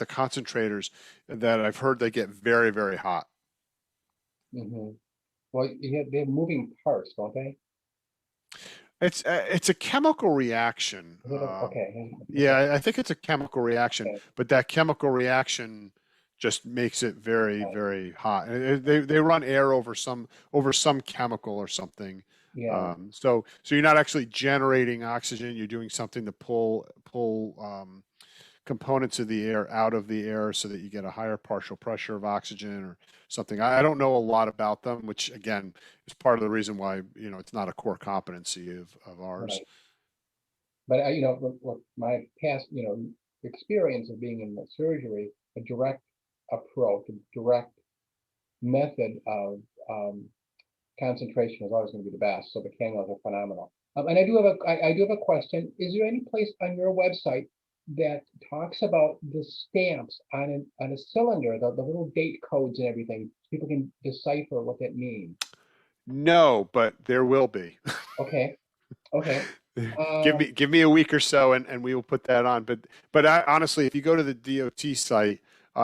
concentrators that I've heard they get very, very hot. Mhm. Well, they have moving parts, don't they? It's a chemical reaction. Is it okay? Yeah, I think it's a chemical reaction, Okay. but that chemical reaction just makes it very, Right. very hot. And they run air over some chemical or something. Yeah. So you're not actually generating oxygen. You're doing something to pull components of the air out of the air so that you get a higher partial pressure of oxygen or something. I don't know a lot about them, which again is part of the reason why it's not a core competency of ours. Right. But with my past, experience of being in the surgery, a direct approach, a direct method of concentration is always going to be the best. So the cannulas are phenomenal. And I do have a question. Is there any place on your website that talks about the stamps on a cylinder, the little date codes and everything, so people can decipher what that means? No, but there will be. Okay. Okay. Give me a week or so, and we will put that on. But honestly, if you go to the DOT site,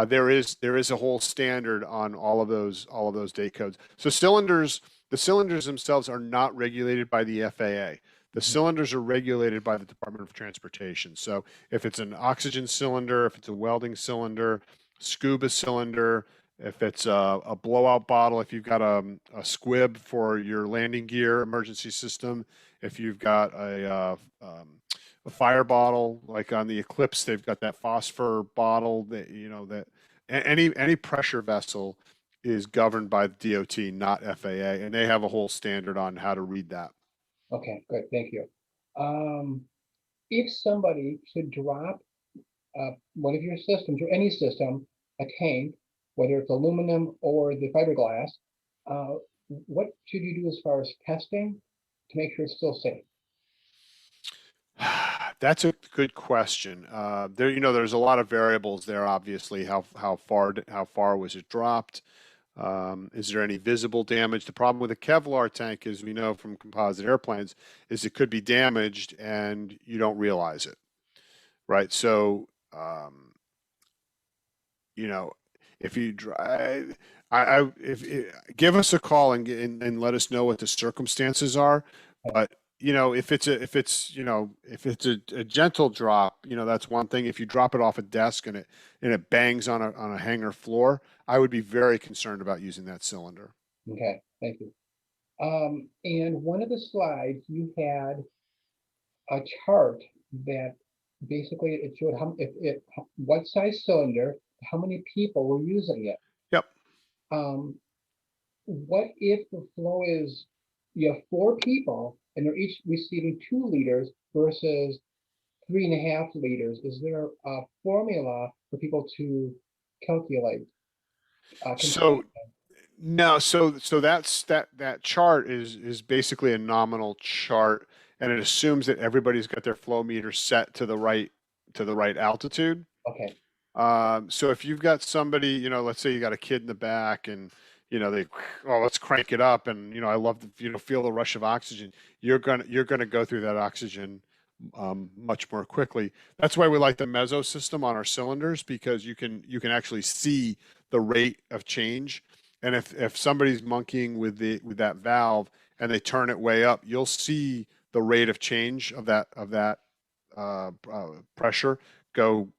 there is a whole standard on all of those date codes. So the cylinders themselves are not regulated by the FAA. The cylinders are regulated by the Department of Transportation. So if it's an oxygen cylinder, if it's a welding cylinder, scuba cylinder, if it's a blowout bottle, if you've got a squib for your landing gear emergency system, if you've got a fire bottle, like on the Eclipse, they've got that phosphor bottle that any pressure vessel is governed by the DOT, not FAA, and they have a whole standard on how to read that. Okay, good. Thank you. If somebody should drop one of your systems or any system, a tank, whether it's aluminum or the fiberglass, uh, what should you do as far as testing to make sure it's still safe? That's a good question. There's a lot of variables there. Obviously, how far was it dropped? Is there any visible damage? The problem with a Kevlar tank, as we know from composite airplanes, is it could be damaged and you don't realize it, right? So, you know, if you drive, give us a call and let us know what the circumstances are. But if it's a gentle drop, that's one thing. If you drop it off a desk and it bangs on a hangar floor, I would be very concerned about using that cylinder. Okay, thank you. And one of the slides you had a chart that basically it showed what size cylinder, how many people were using it. Yep. What if the flow is you have 4 people and they're each receiving 2 liters versus 3.5 liters? Is there a formula for people to calculate? So no, so that chart is basically a nominal chart, and it assumes that everybody's got their flow meter set to the right altitude. Okay, So if you've got somebody, let's say you got a kid in the back and, let's crank it up. And, I love to, feel the rush of oxygen. You're gonna go through that oxygen, much more quickly. That's why we like the meso system on our cylinders, because you can actually see the rate of change. And if somebody's monkeying with that valve and they turn it way up, you'll see the rate of change of that pressure go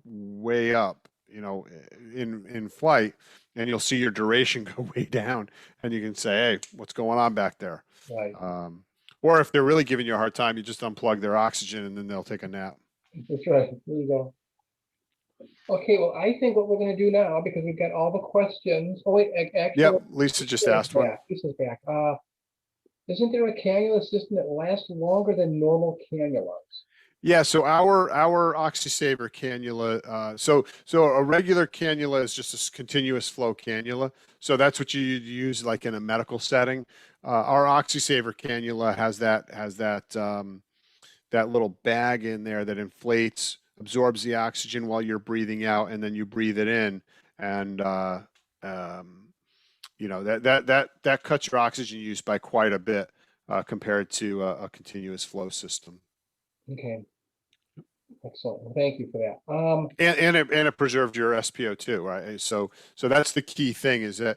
way up you know, in flight, and you'll see your duration go way down, and you can say, hey, what's going on back there? Right. Or if they're really giving you a hard time, you just unplug their oxygen and then they'll take a nap. That's right. There you go. Okay, well, I think what we're going to do now, because we've got all the questions. Oh, wait, actually, Yep, Lisa just asked one. Lisa's back. Isn't there a cannula system that lasts longer than normal cannulas? Yeah, so our OxySaver cannula, so a regular cannula is just a continuous flow cannula. So that's what you use like in a medical setting. Our OxySaver cannula has that little bag in there that inflates, absorbs the oxygen while you're breathing out, and then you breathe it in, and you know, that cuts your oxygen use by quite a bit compared to a continuous flow system. Okay. Excellent. Well, thank you for that. And it preserved your SpO2, right? So that's the key thing, is that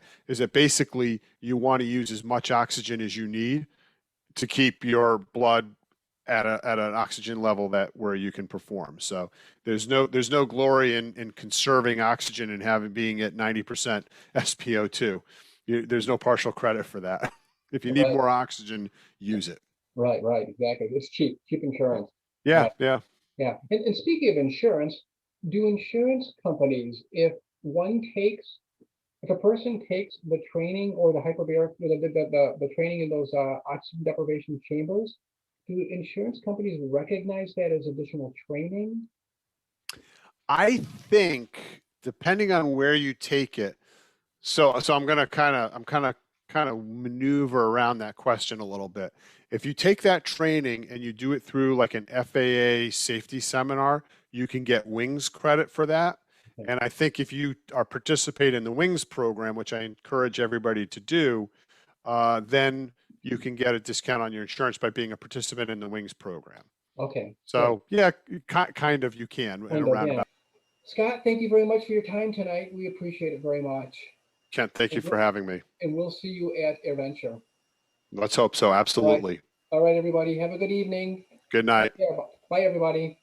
basically you want to use as much oxygen as you need to keep your blood at an oxygen level where you can perform. So there's no glory in conserving oxygen and being at 90% SpO2. There's no partial credit for that. If you need more oxygen, use it. Right, exactly. It's cheap insurance. Yeah, yeah. Yeah. And speaking of insurance, do insurance companies, if a person takes the training or the hyperbaric, the training in those oxygen deprivation chambers, do insurance companies recognize that as additional training? I think depending on where you take it. So I'm gonna kind of maneuver around that question a little bit. If you take that training and you do it through like an FAA safety seminar, you can get wings credit for that. And I think if you are participate in the wings program, which I encourage everybody to do, then you can get a discount on your insurance by being a participant in the wings program. Okay. So yeah, kind of you can. In a roundabout. Scott, thank you very much for your time tonight. We appreciate it very much. Kent, thank you for having me. And we'll see you at AirVenture. Let's hope so. Absolutely. All right, everybody. Have a good evening. Good night. Bye, everybody.